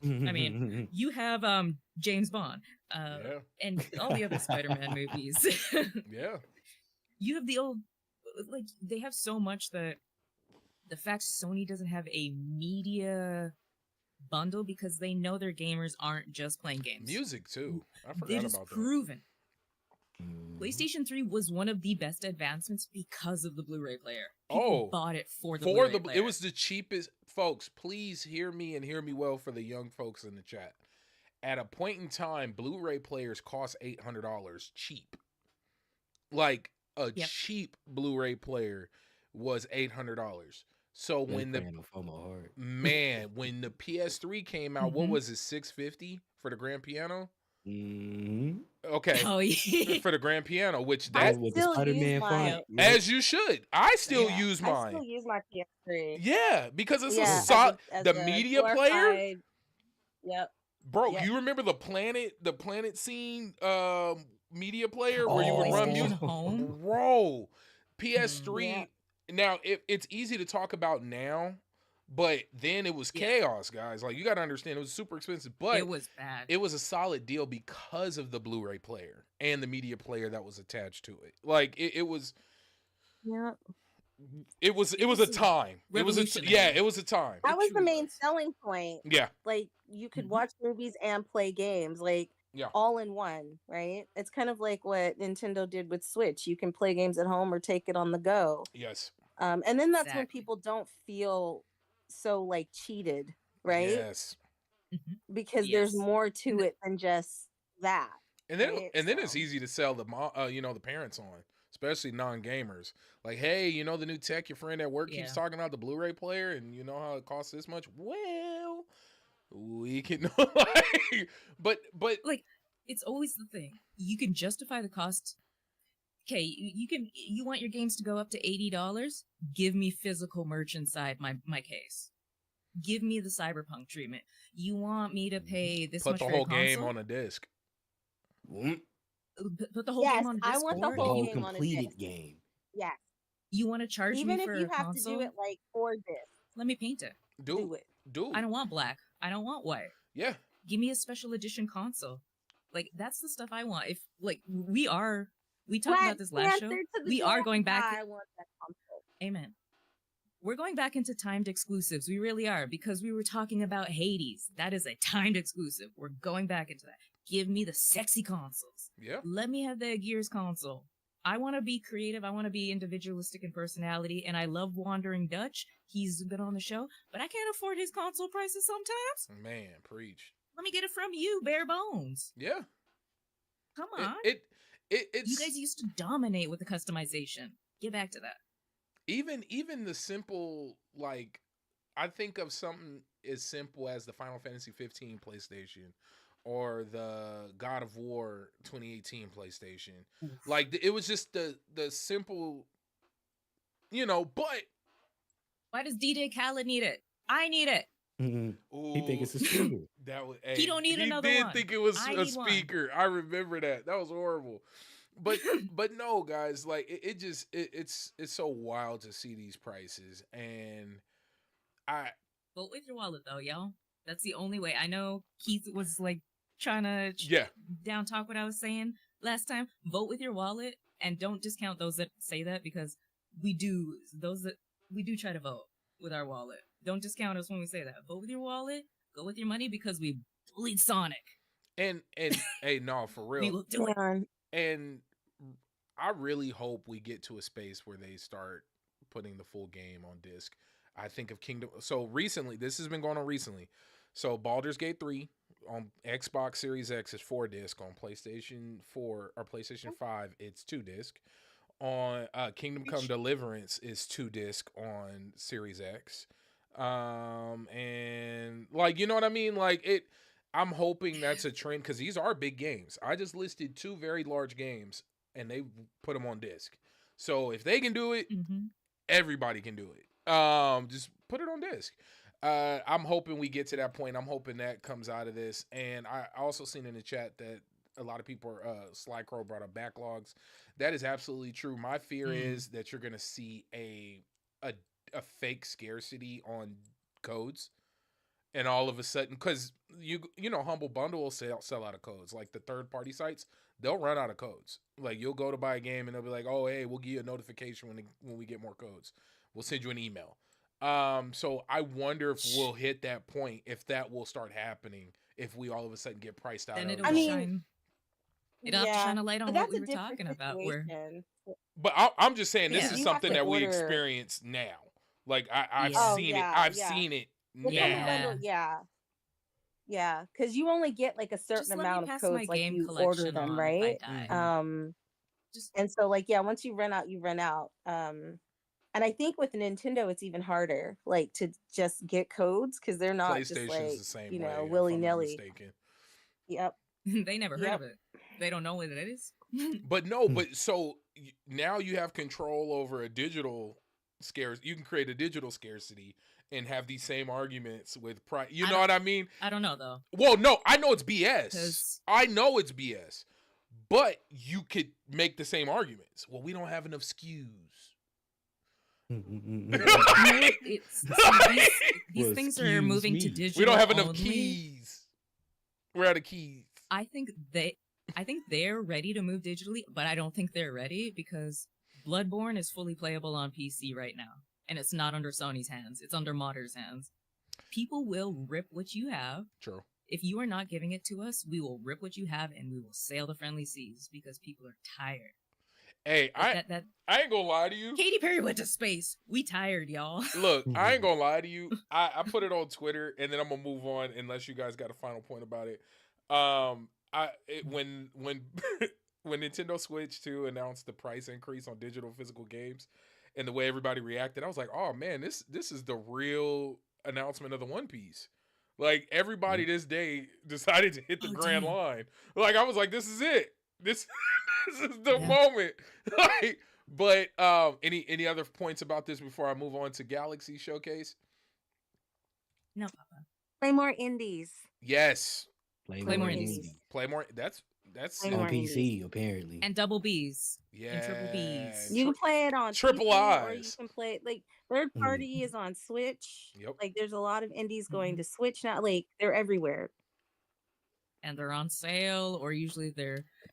S2: I mean, you have James Bond and all the other Spider-Man movies.
S1: Yeah.
S2: You have the old... Like, they have so much that the fact Sony doesn't have a media bundle because they know their gamers aren't just playing games.
S1: Music, too. I forgot
S2: It is
S1: about that.
S2: proven. PlayStation 3 was one of the best advancements because of the Blu-ray player. People bought it for the Blu-ray player.
S1: It was the cheapest. Folks, please hear me and hear me well for the young folks in the chat. At a point in time, Blu-ray players cost $800 cheap. Like a cheap Blu-ray player was $800. So when the PS3 came out, what was it, $650 for the grand piano? Okay.
S2: Oh, yeah.
S1: For the grand piano, which
S3: that with the Spider-Man font.
S1: As you should. I still use mine.
S3: I still use my PS3.
S1: Yeah, because it's a solid the media player.
S3: Yep.
S1: Bro, you remember the planet scene media player where you would run music? Bro, PS3. Now it's easy to talk about now, but then it was chaos, guys. Like you got to understand, it was super expensive, but
S2: it was bad.
S1: It was a solid deal because of the Blu-ray player and the media player that was attached to it. Like it was.
S3: Yeah.
S1: It was a time. It was a time.
S3: That was the main selling point.
S1: Yeah.
S3: Like you could watch movies and play games, like all in one, right? It's kind of like what Nintendo did with Switch. You can play games at home or take it on the go.
S1: Yes.
S3: And then that's when people don't feel so like cheated, right?
S1: Yes.
S3: Because there's more to it than just that.
S1: And then it's easy to sell the the parents on, especially non-gamers. Like, hey, you know the new tech your friend at work keeps talking about, the Blu-ray player, and you know how it costs this much? Well, we can but
S2: like it's always the thing. You can justify the cost. Okay, you want your games to go up to $80? Give me physical merch inside my case. Give me the Cyberpunk treatment. You want me to pay this much for a console?
S1: Put the whole game on a disc.
S2: Put the whole game on a disc.
S3: I want the whole game
S4: completed game.
S3: Yes.
S2: You want to charge me for a console?
S3: Even if you have to do it like 4 discs.
S2: Let me paint it.
S1: Do it.
S2: I don't want black. I don't want white.
S1: Yeah.
S2: Give me a special edition console. Like that's the stuff I want. If like we talked about this last show. We are going back.
S3: I want that console.
S2: Amen. We're going back into timed exclusives. We really are, because we were talking about Hades. That is a timed exclusive. We're going back into that. Give me the sexy consoles.
S1: Yeah.
S2: Let me have the Gears console. I want to be creative. I want to be individualistic in personality. And I love Wandering Dutch. He's been on the show, but I can't afford his console prices sometimes.
S1: Man, preach.
S2: Let me get it from you, bare bones.
S1: Yeah.
S2: Come on.
S1: It's,
S2: you guys used to dominate with the customization. Get back to that.
S1: Even the simple, like, I think of something as simple as the Final Fantasy 15 PlayStation or the God of War 2018 PlayStation. Like, it was just the simple, but
S2: why does DJ Khaled need it? I need it.
S4: He think it's a speaker.
S2: He don't need another one.
S1: He did think it was a speaker. I remember that. That was horrible. But no, guys, like it's so wild to see these prices, and I
S2: vote with your wallet though, y'all. That's the only way. I know Keith was like trying to down talk what I was saying last time. Vote with your wallet, and don't discount those that say that, because we do try to vote with our wallet. Don't discount us when we say that. Vote with your wallet. Go with your money, because we bullied Sonic.
S1: And hey, no, for
S2: We
S1: real.
S2: will do it.
S3: Man,
S1: And I really hope we get to a space where they start putting the full game on disc. I think of Kingdom. So recently, this has been going on recently. So Baldur's Gate 3 on Xbox Series X is 4 disc. On PlayStation 4 or PlayStation 5, it's 2 disc. On Kingdom Come Deliverance is 2 disc on Series X. And like, you know what I mean? Like it, I'm hoping that's a trend because these are big games. I just listed 2 very large games and they put them on disc. So if they can do it,
S2: Mm-hmm.
S1: everybody can do it. Just put it on disc. I'm hoping we get to that point. I'm hoping that comes out of this. And I also seen in the chat that a lot of people are Sly Crow brought up backlogs. That is absolutely true. My fear is that you're gonna see a fake scarcity on codes, and all of a sudden, because you know Humble Bundle will sell out of codes. Like the third party sites, they'll run out of codes. Like you'll go to buy a game and they'll be like, oh hey, we'll give you a notification when we get more codes. We'll send you an email. So I wonder if we'll hit that point, if that will start happening, if we all of a sudden get priced out.
S2: Then
S1: of
S2: it'll
S3: I
S1: it.
S3: mean,
S2: shine. It'll have to
S3: yeah,
S2: shine a light on
S3: but
S2: what
S3: that's
S2: we
S3: a
S2: were
S3: different
S2: talking about. Where
S3: situation.
S1: But I'm just saying this
S2: Yeah.
S1: is
S3: Because you have
S1: something
S3: to
S1: that we
S3: order.
S1: experience now. Like I've
S2: Yeah.
S3: Oh
S1: seen it.
S3: yeah,
S1: I've
S3: yeah.
S1: seen it
S3: With Humble
S1: now.
S3: Bundle, yeah, because you only get like a certain
S2: just let me
S3: amount of
S2: pass my
S3: codes, like
S2: game
S3: you order
S2: collection
S3: them,
S2: on if I
S3: right?
S2: die. Just
S3: And so like yeah, once you run out, you run out. And I think with Nintendo, it's even harder, like to just get codes because they're not just
S1: PlayStation's
S3: like
S1: the same
S3: you
S1: way,
S3: know
S1: if
S3: willy
S1: I'm not
S3: nilly.
S1: mistaken.
S3: Yep,
S2: they never heard
S3: yep.
S2: of it. They don't know what it is.
S1: But no, but so now you have control over a digital you can create a digital scarcity and have these same arguments with price. You know what I mean?
S2: I don't know though.
S1: Well, no, I know it's BS.
S2: 'Cause-
S1: I know it's BS. But you could make the same arguments. Well, we don't have enough SKUs.
S2: You know what? These
S4: Well,
S2: things are moving to
S4: excuse me.
S2: digital.
S1: We don't have enough
S2: only.
S1: keys. We're out of keys.
S2: I think they're ready to move digitally, but I don't think they're ready because Bloodborne is fully playable on PC right now, and it's not under Sony's hands. It's under modders' hands. People will rip what you have.
S1: True.
S2: If you are not giving it to us, we will rip what you have and we will sail the friendly seas because people are tired.
S1: Hey, I ain't gonna lie to you.
S2: Katy Perry went to space. We tired, y'all.
S1: Look, I ain't gonna lie to you. I put it on Twitter, and then I'm gonna move on unless you guys got a final point about it. When when Nintendo Switch 2 announced the price increase on digital physical games, and the way everybody reacted, I was like, oh man, this is the real announcement of the One Piece. Like everybody this day decided to hit the grand line. Like I was like, this is it. This is the moment. Like, but any other points about this before I move on to Galaxy Showcase?
S2: No, Papa.
S3: Play more indies.
S1: Yes.
S2: Play more indies.
S1: Play more. That's
S3: Play
S4: on
S3: more
S4: PC
S3: indies.
S4: apparently.
S2: And double Bs.
S1: yeah.
S2: And triple Bs.
S3: You can play it on
S1: Triple
S3: PC, or you
S1: Is.
S3: can play it like third party is on Switch.
S1: Yep.
S3: Like there's a lot of indies going to Switch now. Like they're everywhere.
S2: And they're on sale, or usually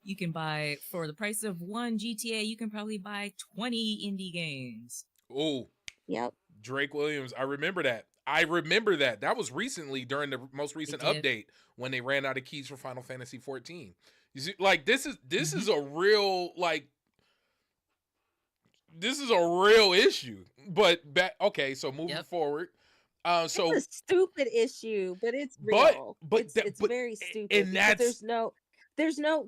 S2: you can buy for the price of one GTA, you can probably buy 20 indie games.
S1: Oh.
S3: Yep.
S1: Drake Williams. I remember that. That was recently during the most recent update when they ran out of keys for Final Fantasy 14. You see, like this is a real this is a real issue. But so moving forward. So
S3: it's a stupid issue, but it's real.
S1: But
S3: it's very stupid.
S1: And that's
S3: there's no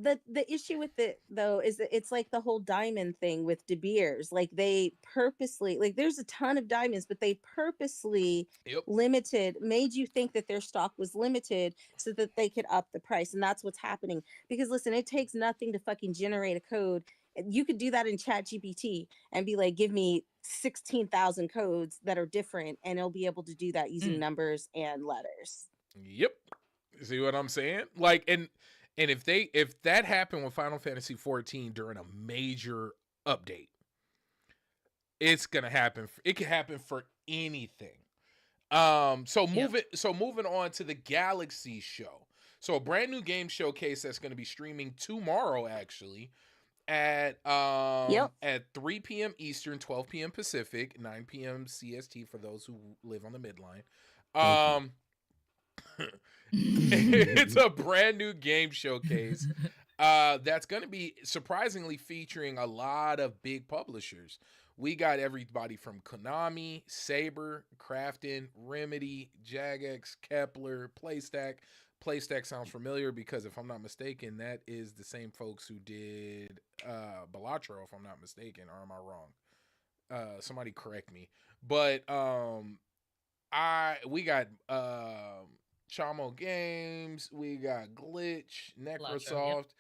S3: the issue with it though is that it's like the whole diamond thing with De Beers. Like they purposely, like there's a ton of diamonds, but they purposely made you think that their stock was limited so that they could up the price, and that's what's happening. Because listen, it takes nothing to fucking generate a code. You could do that in ChatGPT and be like, give me 16,000 codes that are different, and it'll be able to do that using numbers and letters.
S1: Yep. See what I'm saying? Like, and if that happened with Final Fantasy 14 during a major update, it's gonna happen. It can happen for anything. So moving on to the Galaxy show. So a brand new game showcase that's gonna be streaming tomorrow, actually. At 3 p.m. Eastern, 12 p.m. Pacific, 9 p.m. CST for those who live on the midline. It's a brand new game showcase that's going to be surprisingly featuring a lot of big publishers. We got everybody from Konami, Saber, Krafton, Remedy, Jagex, Kepler, PlayStack. PlayStack sounds familiar because if I'm not mistaken, that is the same folks who did Balatro, if I'm not mistaken, or am I wrong? Somebody correct me. But we got Chamo Games, we got Glitch, Necrosoft,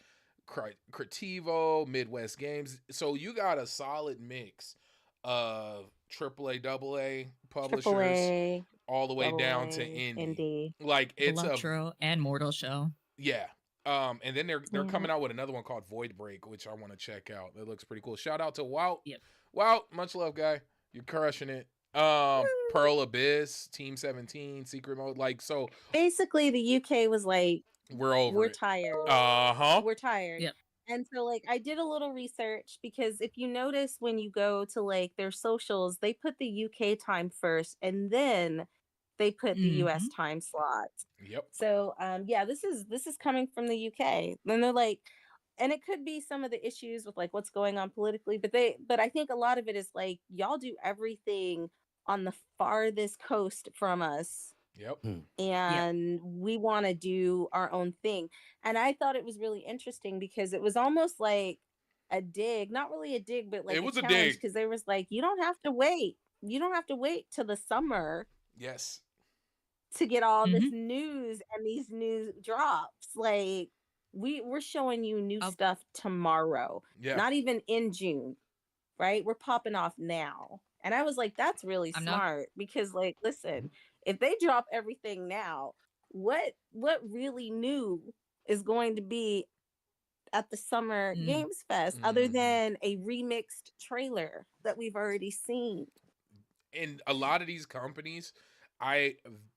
S1: Creativo, Midwest Games. So you got a solid mix of AAA, AA publishers,
S3: AAA,
S1: all the way down to
S3: AA,
S1: indie.
S3: indie.
S1: Like it's
S2: Balatro and Mortal Shell.
S1: yeah. And then they're
S3: Yeah.
S1: coming out with another one called Void Break, which I want to check out. It looks pretty cool. Shout out to Wout.
S2: Yep.
S1: Wout, much love, guy. You're crushing it. Pearl Abyss, Team 17, Secret Mode. Like, so
S3: Basically, the UK was like,
S1: we're over
S3: we're
S1: it.
S3: tired.
S1: Uh-huh.
S3: We're tired.
S2: Yep.
S3: And so, like, I did a little research because if you notice when you go to like their socials, they put the UK time first and then they put the US time slots.
S1: Yep.
S3: So, yeah, this is coming from the UK. Then they're like, and it could be some of the issues with like what's going on politically, but I think a lot of it is like y'all do everything on the farthest coast from us.
S1: Yep.
S3: And we want to do our own thing. And I thought it was really interesting because it was almost like a dig, not really a dig, but like
S1: It was a
S3: challenge
S1: dig.
S3: because they was like, you don't have to wait. You don't have to wait till the summer
S1: Yes.
S3: to get all this news and these new drops. Like we're showing you new stuff tomorrow.
S1: Yeah.
S3: Not even in June, right? We're popping off now. And I was like, that's really smart because like, listen, if they drop everything now, what really new is going to be at the Summer Games Fest other than a remixed trailer that we've already seen?
S1: And a lot of these companies,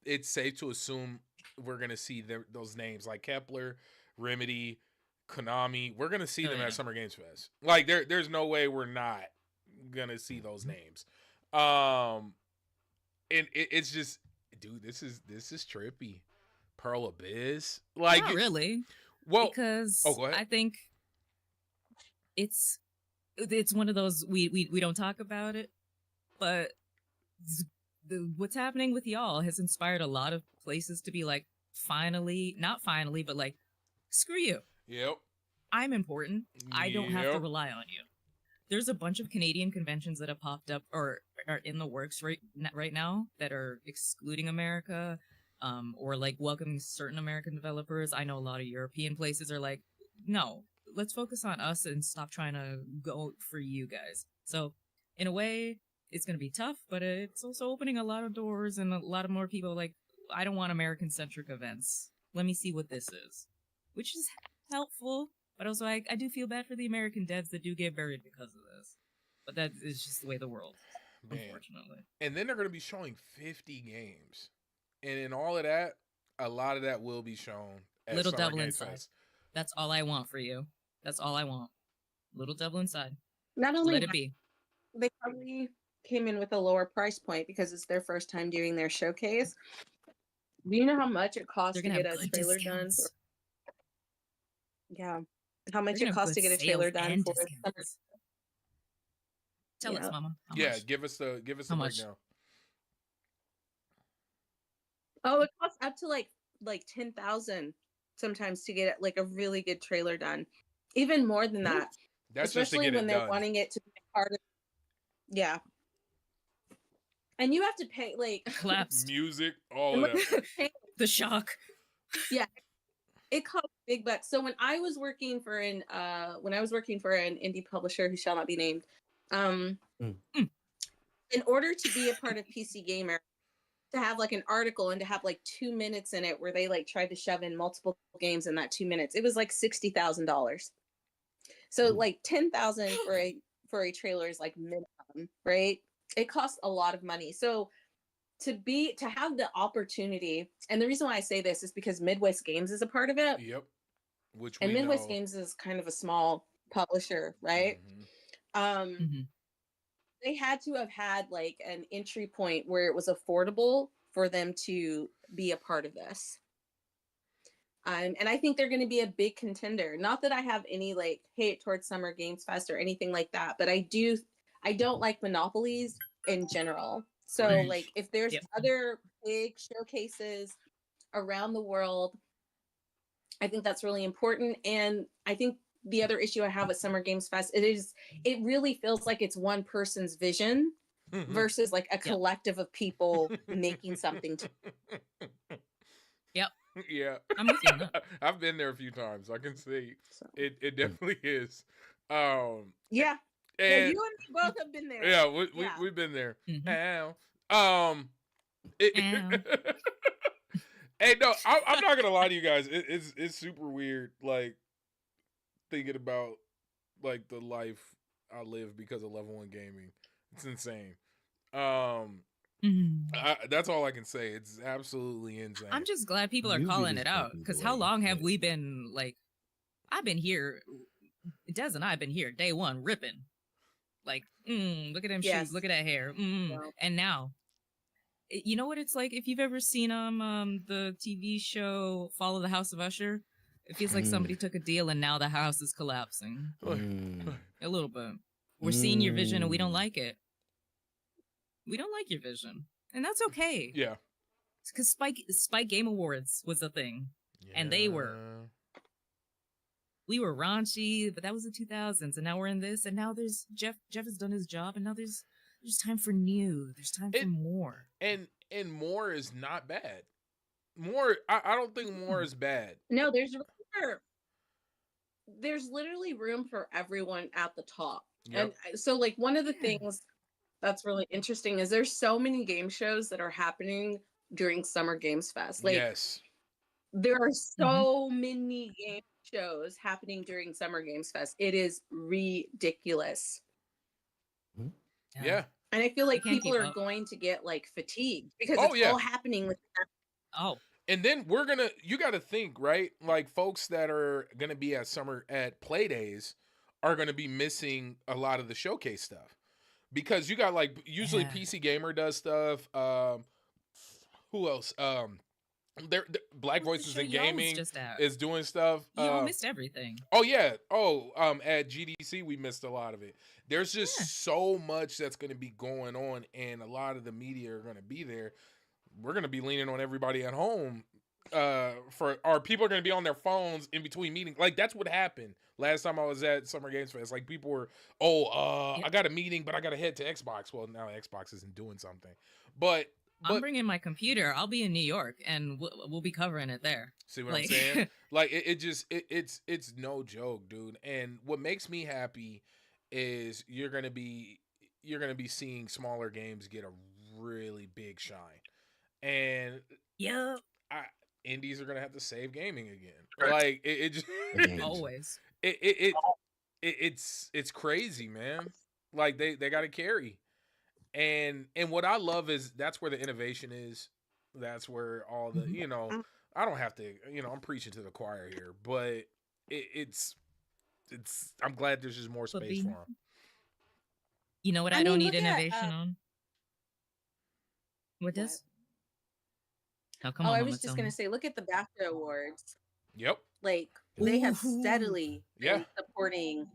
S1: it's safe to assume we're gonna see those names like Kepler, Remedy, Konami. We're gonna see them at Summer Games Fest. Like there's no way we're not gonna see those names. And it's just, dude, this is trippy. Pearl Abyss, like
S2: not really.
S1: Well,
S2: because
S1: go ahead.
S2: I think it's one of those we don't talk about it, but what's happening with y'all has inspired a lot of places to be like, not finally, but like, screw you.
S1: Yep.
S2: I'm important. I don't have to rely on you. There's a bunch of Canadian conventions that have popped up or are in the works right now that are excluding America, or like welcoming certain American developers. I know a lot of European places are like, no, let's focus on us and stop trying to go for you guys. So in a way, it's going to be tough, but it's also opening a lot of doors and a lot of more people like, I don't want American-centric events. Let me see what this is, which is helpful. But also, I do feel bad for the American devs that do get buried because of this. But that is just the way of the world, unfortunately.
S1: And then they're going to be showing 50 games. And in all of that, a lot of that will be shown at
S2: Little
S1: Summer
S2: Devil
S1: Games
S2: Inside.
S1: Fest.
S2: That's all I want for you. That's all I want. Little Devil Inside.
S3: Not only
S2: Let it be.
S3: They probably came in with a lower price point because it's their first time doing their showcase. Do you know how much it costs to get a trailer done? Yeah. How much it costs to get a trailer done for Summer?
S2: Tell us, Mama. How much?
S1: Give us the breakdown.
S3: Oh, it costs up to like 10,000 sometimes to get like a really good trailer done. Even more than that.
S1: That's
S3: especially
S1: just to get
S3: when they're wanting it to be a part of. Yeah. And you have to pay like
S2: claps,
S1: music, all of that.
S2: The shock.
S3: Yeah. It costs big bucks. So when I was working for an indie publisher who shall not be named, in order to be a part of PC Gamer, to have like an article and to have like 2 minutes in it where they like tried to shove in multiple games in that 2 minutes, it was like $60,000. So like 10,000 for a trailer is like minimum, right? It costs a lot of money. So to have the opportunity, and the reason why I say this is because Midwest Games is a part of it.
S1: Yep.
S3: And Midwest Games is kind of a small publisher, right? They had to have had like an entry point where it was affordable for them to be a part of this. And I think they're going to be a big contender. Not that I have any like hate towards Summer Games Fest or anything like that, but I don't like monopolies in general. So
S1: Preach.
S3: like if there's
S2: Yep.
S3: other big showcases around the world, I think that's really important. And I think the other issue I have with Summer Games Fest, it really feels like it's one person's vision versus like a collective of people making something.
S2: Yep.
S1: Yeah.
S2: I'm with you on that.
S1: I've been there a few times. I can see
S3: So.
S1: it definitely is.
S3: Yeah.
S1: And
S3: Yeah, you and me both have been there.
S1: yeah,
S3: Yeah.
S1: we've been there.
S2: Mhm.
S1: Ow. It-
S2: Ow.
S1: Hey, no, I'm not gonna lie to you guys. It's super weird, like thinking about like the life I live because of Lv1 gaming. It's insane.
S2: Mhm.
S1: That's all I can say. It's absolutely insane.
S2: I'm just glad people are
S4: You be
S2: calling
S4: just
S2: it out
S4: fucking
S2: because how
S4: great,
S2: long have
S4: but-
S2: we been like? I've been here. Des and I have been here day one ripping. Like, look at them
S3: Yes.
S2: shoes, look at that hair.
S3: Yeah.
S2: And now, you know what it's like if you've ever seen the TV show Follow the House of Usher. It feels like somebody took a deal and now the house is collapsing a little bit. We're seeing your vision and we don't like it. We don't like your vision, and that's okay.
S1: Yeah.
S2: Because Spike Game Awards was a thing. And they were. We were raunchy, but that was the 2000s, and now we're in this, and now there's Jeff has done his job, and now there's time for new. There's time for more.
S1: And more is not bad. More, I don't think more is bad.
S3: No, there's literally room for everyone at the top.
S1: Yep.
S3: And so like one of the things that's really interesting is there's so many game shows that are happening during Summer Games Fest. Like
S1: Yes.
S3: there are so many game shows happening during Summer Games Fest. It is ridiculous.
S1: Yeah.
S3: And I feel like
S2: can't
S3: people
S2: keep
S3: are
S2: up.
S3: going to get like fatigued because
S1: Oh,
S3: it's
S1: yeah.
S3: all happening with
S2: Oh,
S1: And then you got to think, right? Like folks that are going to be at play days are going to be missing a lot of the showcase stuff because you got like usually
S2: Yeah.
S1: PC Gamer does stuff. Who else? Black Voices in Gaming
S2: just out.
S1: is doing stuff.
S2: Y'all missed everything.
S1: Oh yeah. At GDC we missed a lot of it. There's just so much that's going to be going on, and a lot of the media are going to be there. We're going to be leaning on everybody at home. People are going to be on their phones in between meetings. Like that's what happened last time I was at Summer Games Fest. Like people were, I got a meeting, but I got to head to Xbox. Well, now Xbox isn't doing something, but
S2: I'm bringing my computer. I'll be in New York, and we'll be covering it there.
S1: see what I'm saying? Like it's no joke, dude. And what makes me happy is you're gonna be seeing smaller games get a really big shine, and
S2: Yep.
S1: indies are gonna have to save gaming again. Like it just
S2: Always.
S1: it's crazy, man. Like they got to carry. And what I love is that's where the innovation is. That's where all the, I don't have to, I'm preaching to the choir here, but it's I'm glad there's just more space for them.
S2: You know what? I don't need innovation on. What does? Oh, come on.
S3: I was just going to say, look at the BAFTA Awards.
S1: Yep.
S3: Like they have steadily been supporting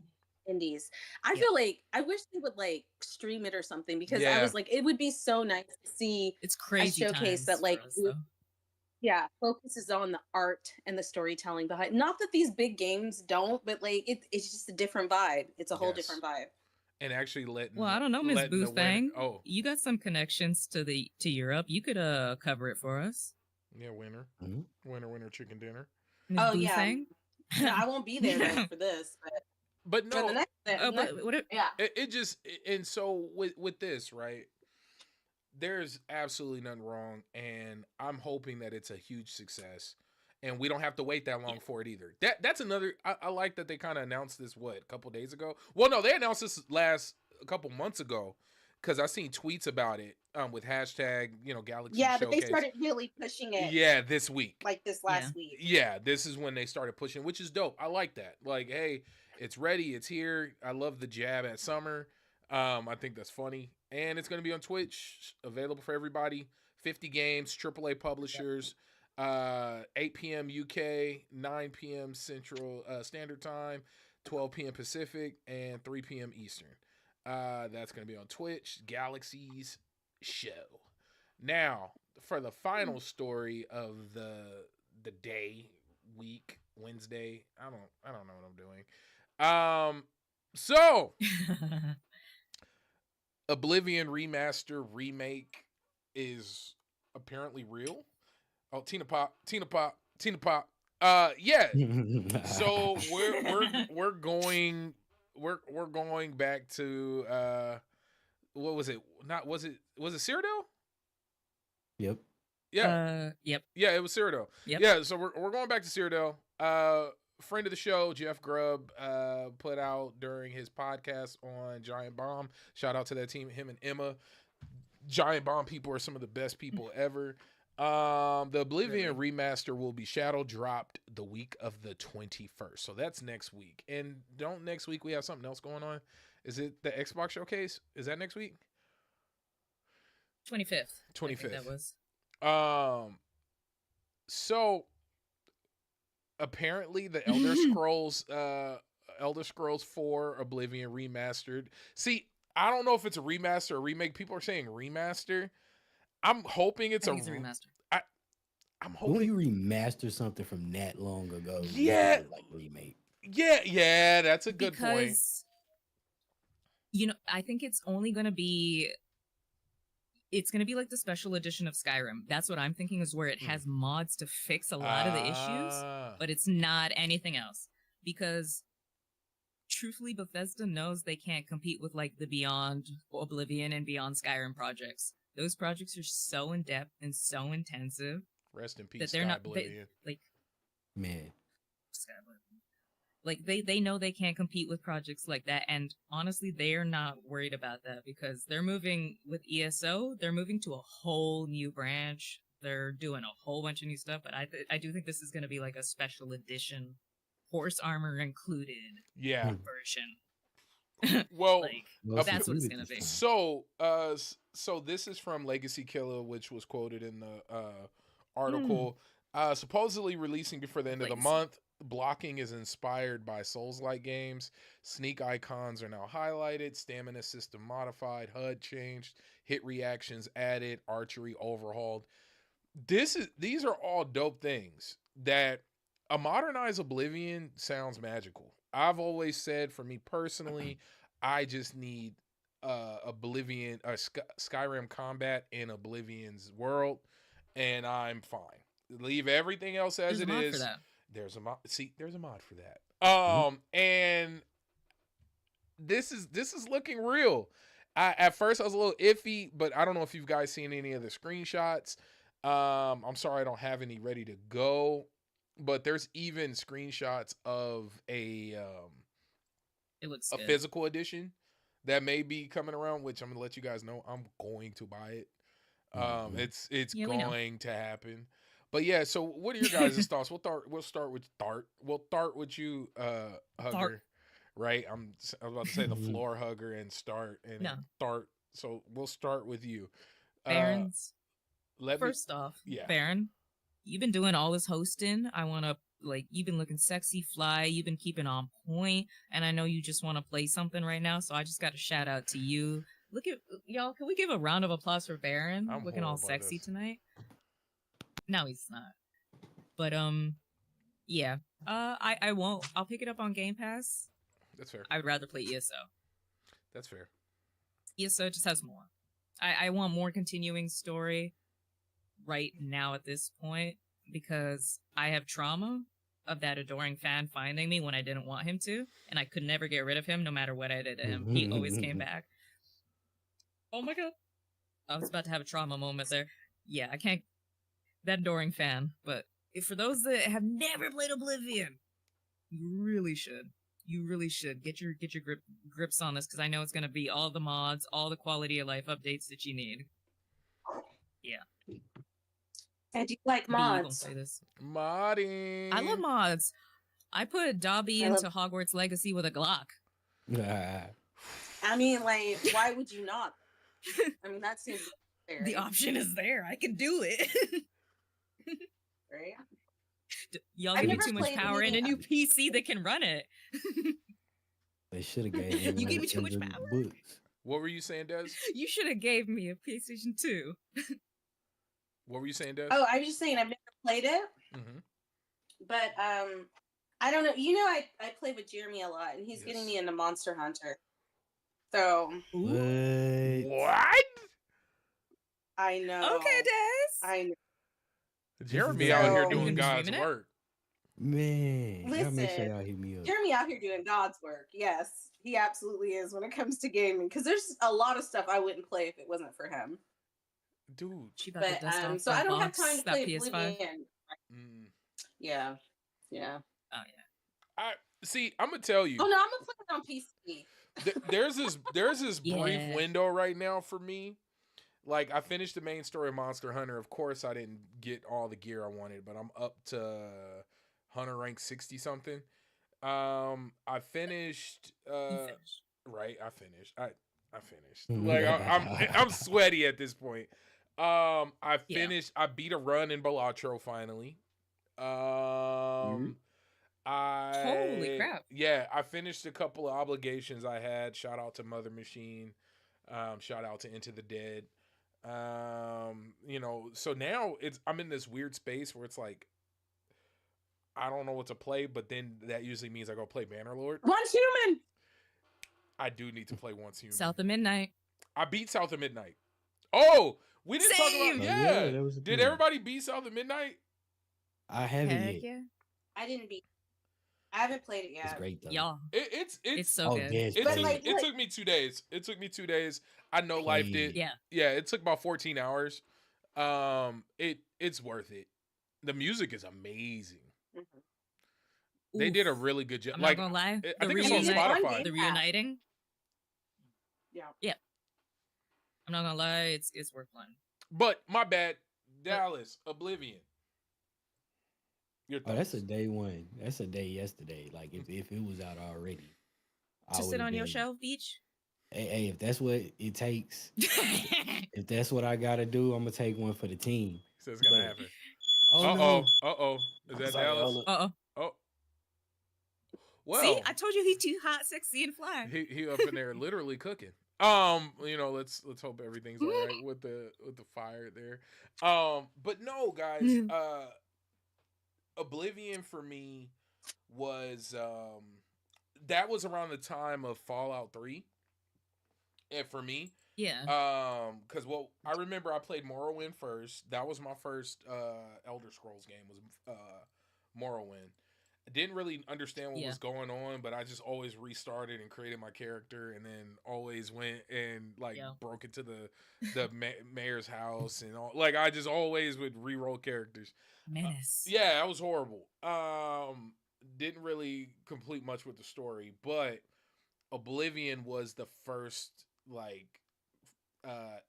S3: indies. I feel like I wish they would like stream it or something because I was like, it would be so nice to see
S2: it's crazy
S3: a showcase that like focuses on the art and the storytelling behind. Not that these big games don't, but like it's just a different vibe. It's a whole different vibe.
S1: And actually
S2: well, I don't know, Ms. Boothbang.
S1: Oh,
S2: you got some connections to Europe. You could cover it for us.
S1: Yeah, winner chicken dinner.
S2: Ms.
S3: Oh
S2: Boothbang?
S3: Yeah, no, I won't be there though for this,
S1: but no,
S3: for the next,
S1: it just and so with this, right? There's absolutely nothing wrong, and I'm hoping that it's a huge success, and we don't have to wait that long for it either. That's another. I like that they kind of announced this a couple days ago. Well, no, they announced this a couple months ago because I seen tweets about it with hashtag Galaxies.
S3: Yeah, but
S1: Showcase.
S3: they started really pushing it.
S1: Yeah, this week,
S3: like this last week.
S1: Yeah, this is when they started pushing, which is dope. I like that. Like, hey, it's ready, it's here. I love the jab at summer. I think that's funny. And it's going to be on Twitch, available for everybody. 50 games, AAA publishers. 8 p.m. UK, 9 p.m. Central Standard Time, 12 p.m. Pacific, and 3 p.m. Eastern. That's going to be on Twitch, Galaxies show. Now, for the final story of the day, week, Wednesday, I don't know what I'm doing. So Oblivion Remaster remake is apparently real. Oh, Tina Pop. Yeah. So we're going back to what was it? Not was it Cyrodiil?
S4: Yep.
S1: Yeah.
S2: Yep.
S1: Yeah, it was Cyrodiil.
S2: Yep.
S1: Yeah, so we're going back to Cyrodiil. Friend of the show, Jeff Grubb, put out during his podcast on Giant Bomb. Shout out to that team, him and Emma. Giant Bomb people are some of the best people ever. The Oblivion remaster will be shadow dropped the week of the 21st. So that's next week. And don't next week we have something else going on? Is it the Xbox showcase? Is that next week?
S2: 25th.
S1: 25th.
S2: That was.
S1: So apparently the Elder Scrolls 4 Oblivion remastered. See, I don't know if it's a remaster or remake. People are saying remaster. I'm hoping it's a
S2: remaster.
S1: I'm hoping
S4: when you remaster something from that long ago,
S1: yeah,
S4: like remake.
S1: Yeah, that's a good point.
S2: Because I think it's only gonna be like the special edition of Skyrim. That's what I'm thinking, is where it has mods to fix a lot of the issues, but it's not anything else. Because truthfully, Bethesda knows they can't compete with like the Beyond Oblivion and Beyond Skyrim projects. Those projects are so in depth and so intensive.
S1: Rest in peace,
S2: that they're not
S1: Oblivion.
S4: Man.
S2: Like they know they can't compete with projects like that, and honestly, they're not worried about that because they're moving with ESO. They're moving to a whole new branch. They're doing a whole bunch of new stuff, but I do think this is going to be like a special edition, horse armor included, version.
S1: Well,
S2: that's what it's going to be.
S1: So this is from Legacy Killer, which was quoted in the article. Supposedly releasing before the end of the month. Blocking is inspired by Souls-like games. Sneak icons are now highlighted. Stamina system modified. HUD changed. Hit reactions added. Archery overhauled. These are all dope things. That a modernized Oblivion sounds magical. I've always said, for me personally, I just need Oblivion, Skyrim combat in Oblivion's world, and I'm fine. Leave everything else as it is. There's a mod. See, there's a mod for that. And this is looking real. At first I was a little iffy, but I don't know if you guys seen any of the screenshots. I'm sorry I don't have any ready to go, but there's even screenshots of it looks good. Physical edition that may be coming around, which I'm gonna let you guys know I'm going to buy it. It's going to happen. But yeah, so what are your guys' thoughts? We'll start with Dart. We'll start with you, Hugger. Right? I was about to say the floor hugger and start and Dart. So we'll start with you.
S2: Barons. First off, Baron, you've been doing all this hosting. I want to you've been looking sexy, fly. You've been keeping on point, and I know you just want to play something right now. So I just got to shout out to you. Look at y'all. Can we give a round of applause for Baron? I'm looking all sexy tonight. No, he's not. But yeah. I won't. I'll pick it up on Game Pass.
S1: That's fair.
S2: I would rather play ESO.
S1: That's fair.
S2: ESO just has more. I want more continuing story right now at this point because I have trauma of that adoring fan finding me when I didn't want him to, and I could never get rid of him no matter what I did to him. He always came back. Oh my god. I was about to have a trauma moment there. Yeah, I can't. That adoring fan, but for those that have never played Oblivion, you really should. You really should get your grips on this because I know it's gonna be all the mods, all the quality of life updates that you need. Yeah.
S3: And you like mods?
S2: Play this.
S1: Modding.
S2: I love mods. I put Dobby into Hogwarts Legacy with a Glock.
S3: I mean, like, why would you not? I mean, that seems fair.
S2: The option is there. I can do it.
S3: right?
S2: Y'all
S3: I've
S2: give me
S3: never
S2: too much
S3: played
S2: power and a
S3: any
S2: new PC that can run it.
S4: They should have gave him
S2: You
S4: one
S2: gave
S4: of
S2: me too much
S4: Andrew
S2: power.
S4: books.
S1: What were you saying, Des?
S2: You should have gave me a PlayStation 2.
S1: What were you saying, Des?
S3: Oh, I was just saying I've never played it,
S1: Mm-hmm.
S3: but I don't know. You know, I play with Jeremy a lot, and he's getting me into Monster Hunter. So
S1: What?
S3: I know.
S2: Okay, Des.
S3: I know.
S1: Jeremy out here
S3: So-
S1: doing
S2: You gonna
S1: God's
S2: stream it?
S1: work.
S4: Man, y'all make sure
S3: Listen,
S4: y'all hit me up.
S3: Jeremy out here doing God's work. Yes, he absolutely is when it comes to gaming. Because there's a lot of stuff I wouldn't play if it wasn't for him.
S1: Dude.
S2: She about to
S3: But
S2: dust off
S3: so
S2: that
S3: I don't have
S2: box,
S3: time to
S2: that
S3: play
S2: PS5.
S3: Oblivion.
S1: Mm.
S3: Yeah.
S2: Oh yeah.
S1: See, I'm gonna tell you.
S3: Oh no, I'm gonna play it on PC.
S1: There's this brief
S2: Yeah.
S1: window right now for me. Like, I finished the main story of Monster Hunter. Of course, I didn't get all the gear I wanted, but I'm up to Hunter rank 60 something. I finished.
S2: You finished.
S1: Right, I finished. I finished. Like, I'm sweaty at this point. I finished. I beat a run in Balatro finally.
S2: Holy crap.
S1: Yeah, I finished a couple of obligations I had. Shout out to Mother Machine. Shout out to Into the Dead. You know, so now I'm in this weird space where it's like I don't know what to play, but then that usually means I go play Bannerlord.
S3: Once Human.
S1: I do need to play Once Human.
S2: South of Midnight.
S1: I beat South of Midnight. Oh, we didn't talk
S2: Same.
S1: about
S4: Oh,
S1: yeah.
S4: yeah, that was a
S1: Did
S4: good one.
S1: everybody beat South of Midnight?
S4: I haven't
S2: Heck
S4: yet.
S2: yeah.
S3: I didn't beat. I haven't played it
S4: It's
S3: yet.
S4: great though.
S2: Y'all.
S1: It's
S2: so good.
S4: yeah, it's
S1: It
S3: But,
S1: took,
S4: great.
S3: like,
S1: it took me 2 days. It took me 2 days. I know life did.
S4: Played.
S2: Yeah.
S1: It took about 14 hours. It's worth it. The music is amazing.
S3: Mhm.
S1: They
S2: Oof.
S1: did a really good job.
S2: I'm
S1: Like,
S2: not gonna lie.
S1: I think it's on
S3: reunite-
S1: Spotify.
S2: The reuniting.
S3: Yeah.
S2: I'm not gonna lie, it's worth playing.
S1: But my bad, Dallas, Oblivion. Your
S4: Oh, that's a
S1: thoughts?
S4: day one. That's a day yesterday. Like if it was out already. I
S2: To sit
S4: would've
S2: on your
S4: been-
S2: shelf, Beach.
S4: Hey, if that's what it takes, if that's what I gotta do, I'm gonna take one for the team.
S1: So it's gonna
S4: But-
S1: happen.
S4: Oh
S1: Uh
S4: no.
S1: oh. Is that
S4: Sorry,
S1: Dallas?
S4: hold up.
S2: Uh-oh.
S1: Oh. Well,
S2: See, I told you he's too hot, sexy, and fly.
S1: he up in there literally cooking. You know, let's hope everything's all right with the fire there. But no, guys, Oblivion for me was that was around the time of Fallout 3. And for me,
S2: Yeah.
S1: because I remember I played Morrowind first. That was my first Elder Scrolls game was Morrowind. I didn't really understand what
S2: Yeah.
S1: was going on, but I just always restarted and created my character, and then always went and broke into the mayor's house and all. Like, I just always would re-roll characters.
S2: Menace.
S1: Yeah, that was horrible. Didn't really complete much with the story, but Oblivion was the first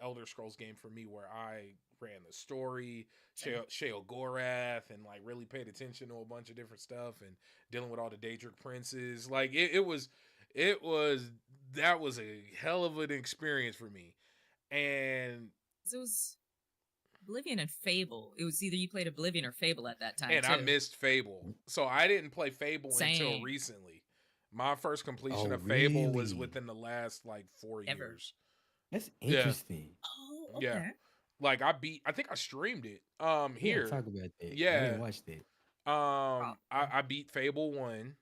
S1: Elder Scrolls game for me where I ran the story, Sheol-Gorath, and really paid attention to a bunch of different stuff and dealing with all the Daedric princes. Like that was a hell of an experience for me. And
S2: It was Oblivion and Fable. It was either you played Oblivion or Fable at that time.
S1: and
S2: too.
S1: I missed Fable. So I didn't play Fable until
S2: Same.
S1: recently. My first completion
S4: Oh,
S1: of Fable was
S4: really?
S1: within the last 4
S2: Ever.
S1: years.
S4: That's
S1: Yeah.
S4: interesting.
S2: Oh, okay.
S1: Yeah. I think I streamed it here.
S4: Yeah, talk about that. I
S1: Yeah.
S4: didn't watch that.
S1: I beat Fable 1,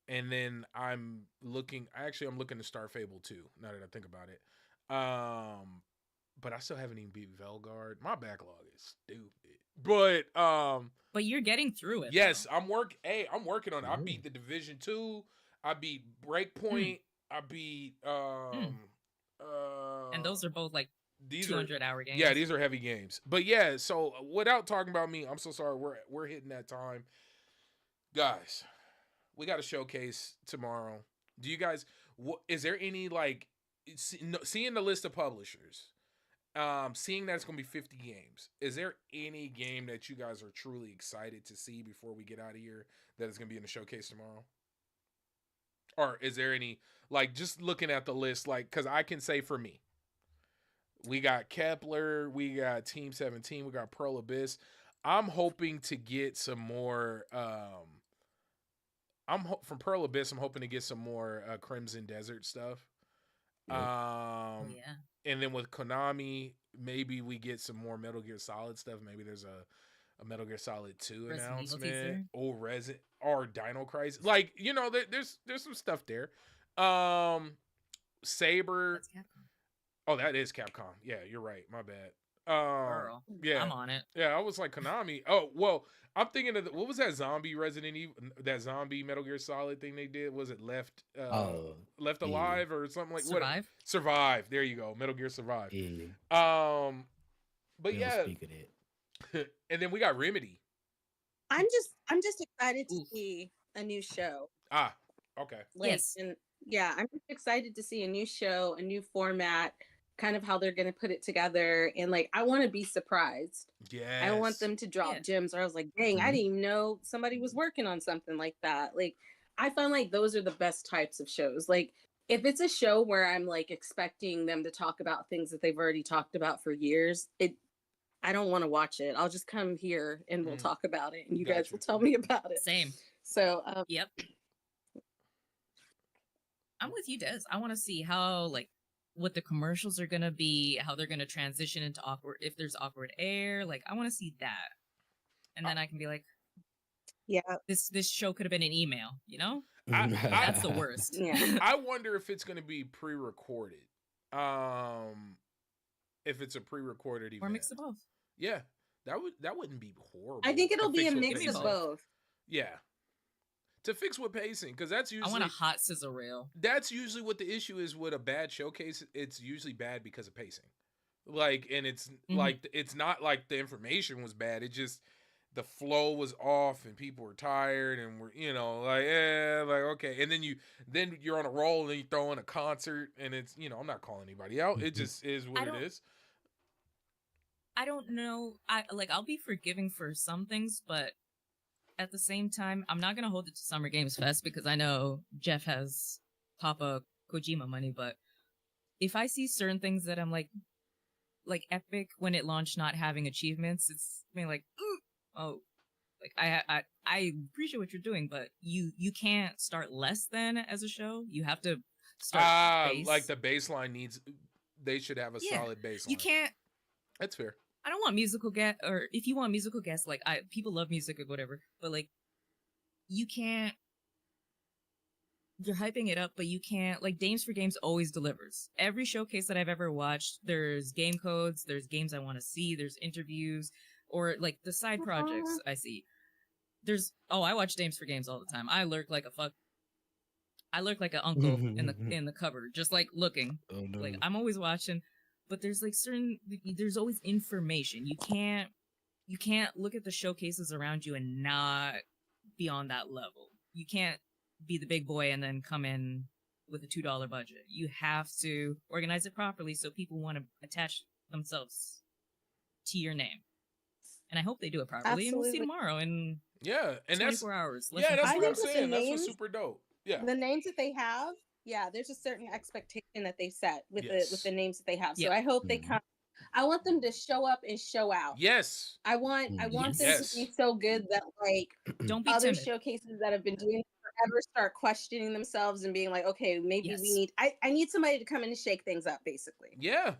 S1: and then I'm looking to start Fable 2 now that I think about it. But I still haven't even beat Velgard. My backlog is stupid. But
S2: But you're getting through it.
S1: yes,
S2: though.
S1: I'm working on it. I
S4: Ooh.
S1: beat the Division 2, I beat Breakpoint, I beat
S2: And those are both
S1: these
S2: 200-hour games.
S1: Yeah, these are heavy games. But yeah, so without talking about me, I'm so sorry. We're hitting that time, guys. We got a showcase tomorrow. Do you guys? Is there any seeing the list of publishers? Seeing that it's gonna be 50 games. Is there any game that you guys are truly excited to see before we get out of here that is gonna be in the showcase tomorrow? Or is there any just looking at the list, because I can say for me. We got Kepler, we got Team 17, we got Pearl Abyss. I'm hoping to get some more. From Pearl Abyss. I'm hoping to get some more Crimson Desert stuff.
S4: Yep.
S2: Oh yeah.
S1: And then with Konami, maybe we get some more Metal Gear Solid stuff. Maybe there's a Metal Gear Solid 2
S2: Resident Evil
S1: announcement
S2: teaser.
S1: or Dino Crisis. Like, you know, there's some stuff there. Saber.
S2: That's Capcom.
S1: Oh, that is Capcom. Yeah, you're right. My bad.
S2: Girl,
S1: Yeah,
S2: I'm on it.
S1: yeah. I was like Konami. Oh, well, I'm thinking of what was that zombie Resident Evil, that zombie Metal Gear Solid thing they did? Was it Left
S4: Yeah.
S1: Alive or something like
S2: Survive.
S1: Survive. There you go. Metal Gear Survive.
S4: Yeah.
S1: But
S4: We
S1: yeah,
S4: don't speak of that.
S1: and then we got Remedy.
S3: I'm just excited to
S2: Oof.
S3: see a new show.
S1: Ah, okay.
S3: Like,
S2: Yes.
S3: and yeah, I'm just excited to see a new show, a new format, kind of how they're going to put it together. And like, I want to be surprised.
S1: Yes.
S3: I don't want them to drop
S2: Yeah.
S3: gems where I was like, dang, I
S4: Mhm.
S3: didn't even know somebody was working on something like that. Like, I find like those are the best types of shows. Like, if it's a show where I'm like expecting them to talk about things that they've already talked about for years, I don't want to watch it. I'll just come here and we'll talk about it, and you guys
S1: Gotcha.
S3: will tell me about it.
S2: Same.
S3: So,
S2: Yep. I'm with you, Des. I want to see how, like, what the commercials are gonna be, how they're gonna transition into awkward, if there's awkward air. Like, I want to see that, and then I can be like,
S3: yeah,
S2: this show could have been an email. You know,
S1: I-
S2: that's the worst.
S3: yeah.
S1: I wonder if it's going to be pre-recorded. If it's a pre-recorded event,
S2: Or mix of both.
S1: yeah, that wouldn't be horrible.
S3: I think it'll
S1: to
S3: be
S1: fix
S3: a
S1: with
S3: mix
S2: Give
S3: of
S2: me
S1: pacing.
S3: both.
S1: Yeah, to fix with pacing, because that's
S2: I
S1: usually
S2: want a hot sizzle reel.
S1: that's usually what the issue is with a bad showcase. It's usually bad because of pacing. Like, and it's like, it's not like the information was bad. It just, the flow was off and people were tired and were, you know, like, yeah, like, okay. And then you're on a roll and you throw in a concert and it's, you know, I'm not calling anybody out. It just is what it is.
S2: I don't know. I'll be forgiving for some things, but at the same time, I'm not gonna hold it to Summer Games Fest because I know Jeff has Papa Kojima money. But if I see certain things that I'm like Epic when it launched not having achievements, it's being like, ooh, oh, like I appreciate what you're doing, but you can't start less than as a show. You have to start base.
S1: Like the baseline needs, they should have a solid baseline.
S2: You can't.
S1: That's fair.
S2: I don't want musical guest, or if you want musical guests, like people love music or whatever, but like you can't. You're hyping it up, but you can't. Like Games for Games always delivers. Every showcase that I've ever watched, there's game codes, there's games I want to see, there's interviews, or like the side projects I see. I watch Games for Games all the time. I lurk like an uncle in the cupboard, just like looking.
S4: Oh, no.
S2: Like I'm always watching. But there's like there's always information. You can't look at the showcases around you and not be on that level. You can't be the big boy and then come in with a $2 budget. You have to organize it properly so people want to attach themselves to your name. And I hope they do it properly. And we'll see
S3: Absolutely.
S2: tomorrow in
S1: Yeah, and
S2: 24 hours.
S1: yeah, that's
S3: I
S1: what I'm
S3: think with the
S1: saying. That's what's
S3: names-
S1: super dope. Yeah,
S3: The names that they have, yeah, there's a certain expectation that they set with
S1: Yes.
S3: the names that they have. So
S2: Yeah.
S3: I hope they
S4: Mhm.
S3: come. I want them to show up and show out.
S1: yes,
S3: I want them
S1: Yes.
S3: to be so good that like
S2: Don't be
S3: other
S2: timid.
S3: showcases that have been doing it forever start questioning themselves and being like, okay, maybe we
S2: Yes.
S3: need. I need somebody to come in and shake things up, basically.
S1: yeah.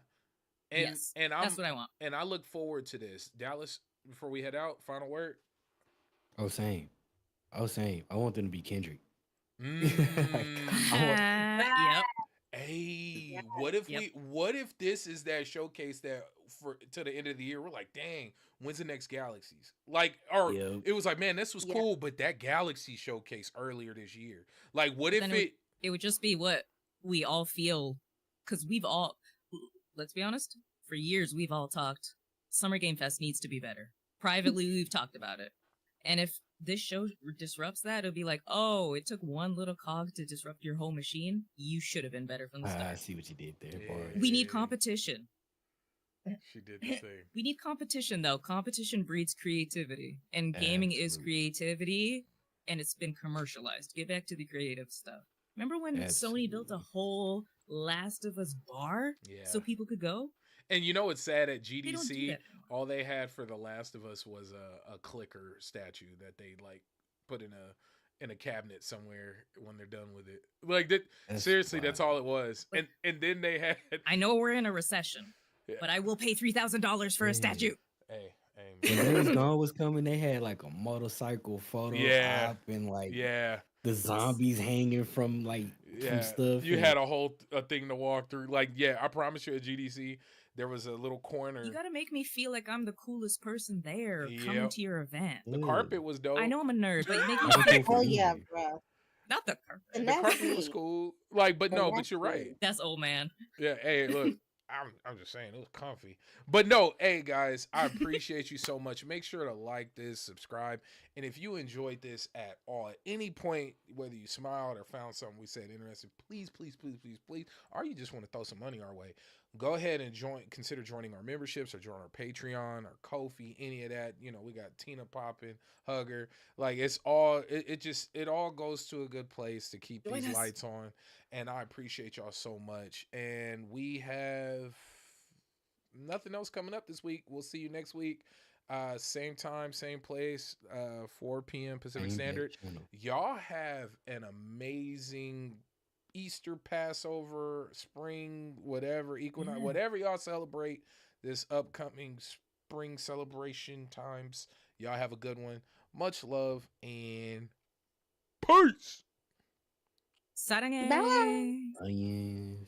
S1: And
S2: Yes,
S1: and
S2: that's what I want.
S1: and I look forward to this. Dallas, before we head out, final word.
S4: Same. I want them to be Kendrick.
S2: Yep.
S1: Hey, what if
S2: Yep.
S1: what if this is that showcase that for to the end of the year we're like, dang, when's the next Galaxies? Like, or
S4: Yep.
S1: it was like, man, this was
S3: Yeah.
S1: cool, but that Galaxy showcase earlier this year. Like, what if
S2: Then it would just be what we all feel, because let's be honest, for years we've all talked, Summer Game Fest needs to be better. Privately, we've talked about it. And if this show disrupts that, it'll be like, oh, it took one little cog to disrupt your whole machine. You should have been better from the
S4: I
S2: start.
S4: see what you did there,
S1: Yeah.
S4: boy.
S2: We need competition.
S1: she did the thing?
S2: We need competition, though. Competition breeds creativity. And gaming is
S4: Absolutely.
S2: creativity, and it's been commercialized. Get back to the creative stuff. Remember when Sony built a
S4: Absolutely.
S2: whole Last of Us bar
S1: Yeah.
S2: so people could go?
S1: And you know what's sad at
S2: They don't do
S1: GDC?
S2: that anymore.
S1: All they had for The Last of Us was a clicker statue that they like put in a cabinet somewhere when they're done with it. Like that.
S4: That's
S1: Seriously, that's
S4: wild.
S1: all it was.
S2: But-
S1: And then they had.
S2: I know we're in a recession,
S1: Yeah.
S2: but I will pay $3,000 for
S4: Yeah.
S2: a statue.
S1: Hey,
S4: When
S1: man.
S4: Days Gone was coming, they had like a motorcycle photo
S1: Yeah.
S4: op and like
S1: Yeah.
S4: the zombies hanging from like
S1: Yeah,
S4: from stuff.
S1: you
S4: and-
S1: had a whole thing to walk through. Like, yeah, I promise you at GDC, there was a little corner.
S2: You gotta make me feel like I'm the coolest person there coming
S1: Yep.
S2: to your event.
S1: The
S4: Good.
S1: carpet was dope.
S2: I know I'm a nerd, but make me
S4: That's
S2: feel
S4: cool for
S3: Oh
S4: you.
S3: yeah, bro.
S2: not the carpet.
S3: And
S1: The
S3: that's
S1: carpet was
S3: me.
S1: cool. Like, but
S3: And
S1: no, but
S3: that's
S1: you're right.
S3: me.
S2: That's old man.
S1: Yeah, hey, look, I'm just saying it was comfy. But no, hey guys, I appreciate you so much. Make sure to like this, subscribe, and if you enjoyed this at all, at any point, whether you smiled or found something we said interesting, please, or you just want to throw some money our way, go ahead and consider joining our memberships or join our Patreon or Ko-fi, any of that. You know, we got Tina popping, Hugger. Like it all goes to a good place to keep
S2: Join
S1: these
S2: us.
S1: lights on. And I appreciate y'all so much. And we have nothing else coming up this week. We'll see you next week. Same time, same place, 4 p.m. Pacific
S4: Same back
S1: Standard.
S4: channel.
S1: Y'all have an amazing Easter, Passover, spring, whatever, equinox,
S2: Yeah.
S1: whatever y'all celebrate this upcoming spring celebration times. Y'all have a good one. Much love and peace.
S2: 사랑해.
S3: Bye.
S4: Oh, yeah.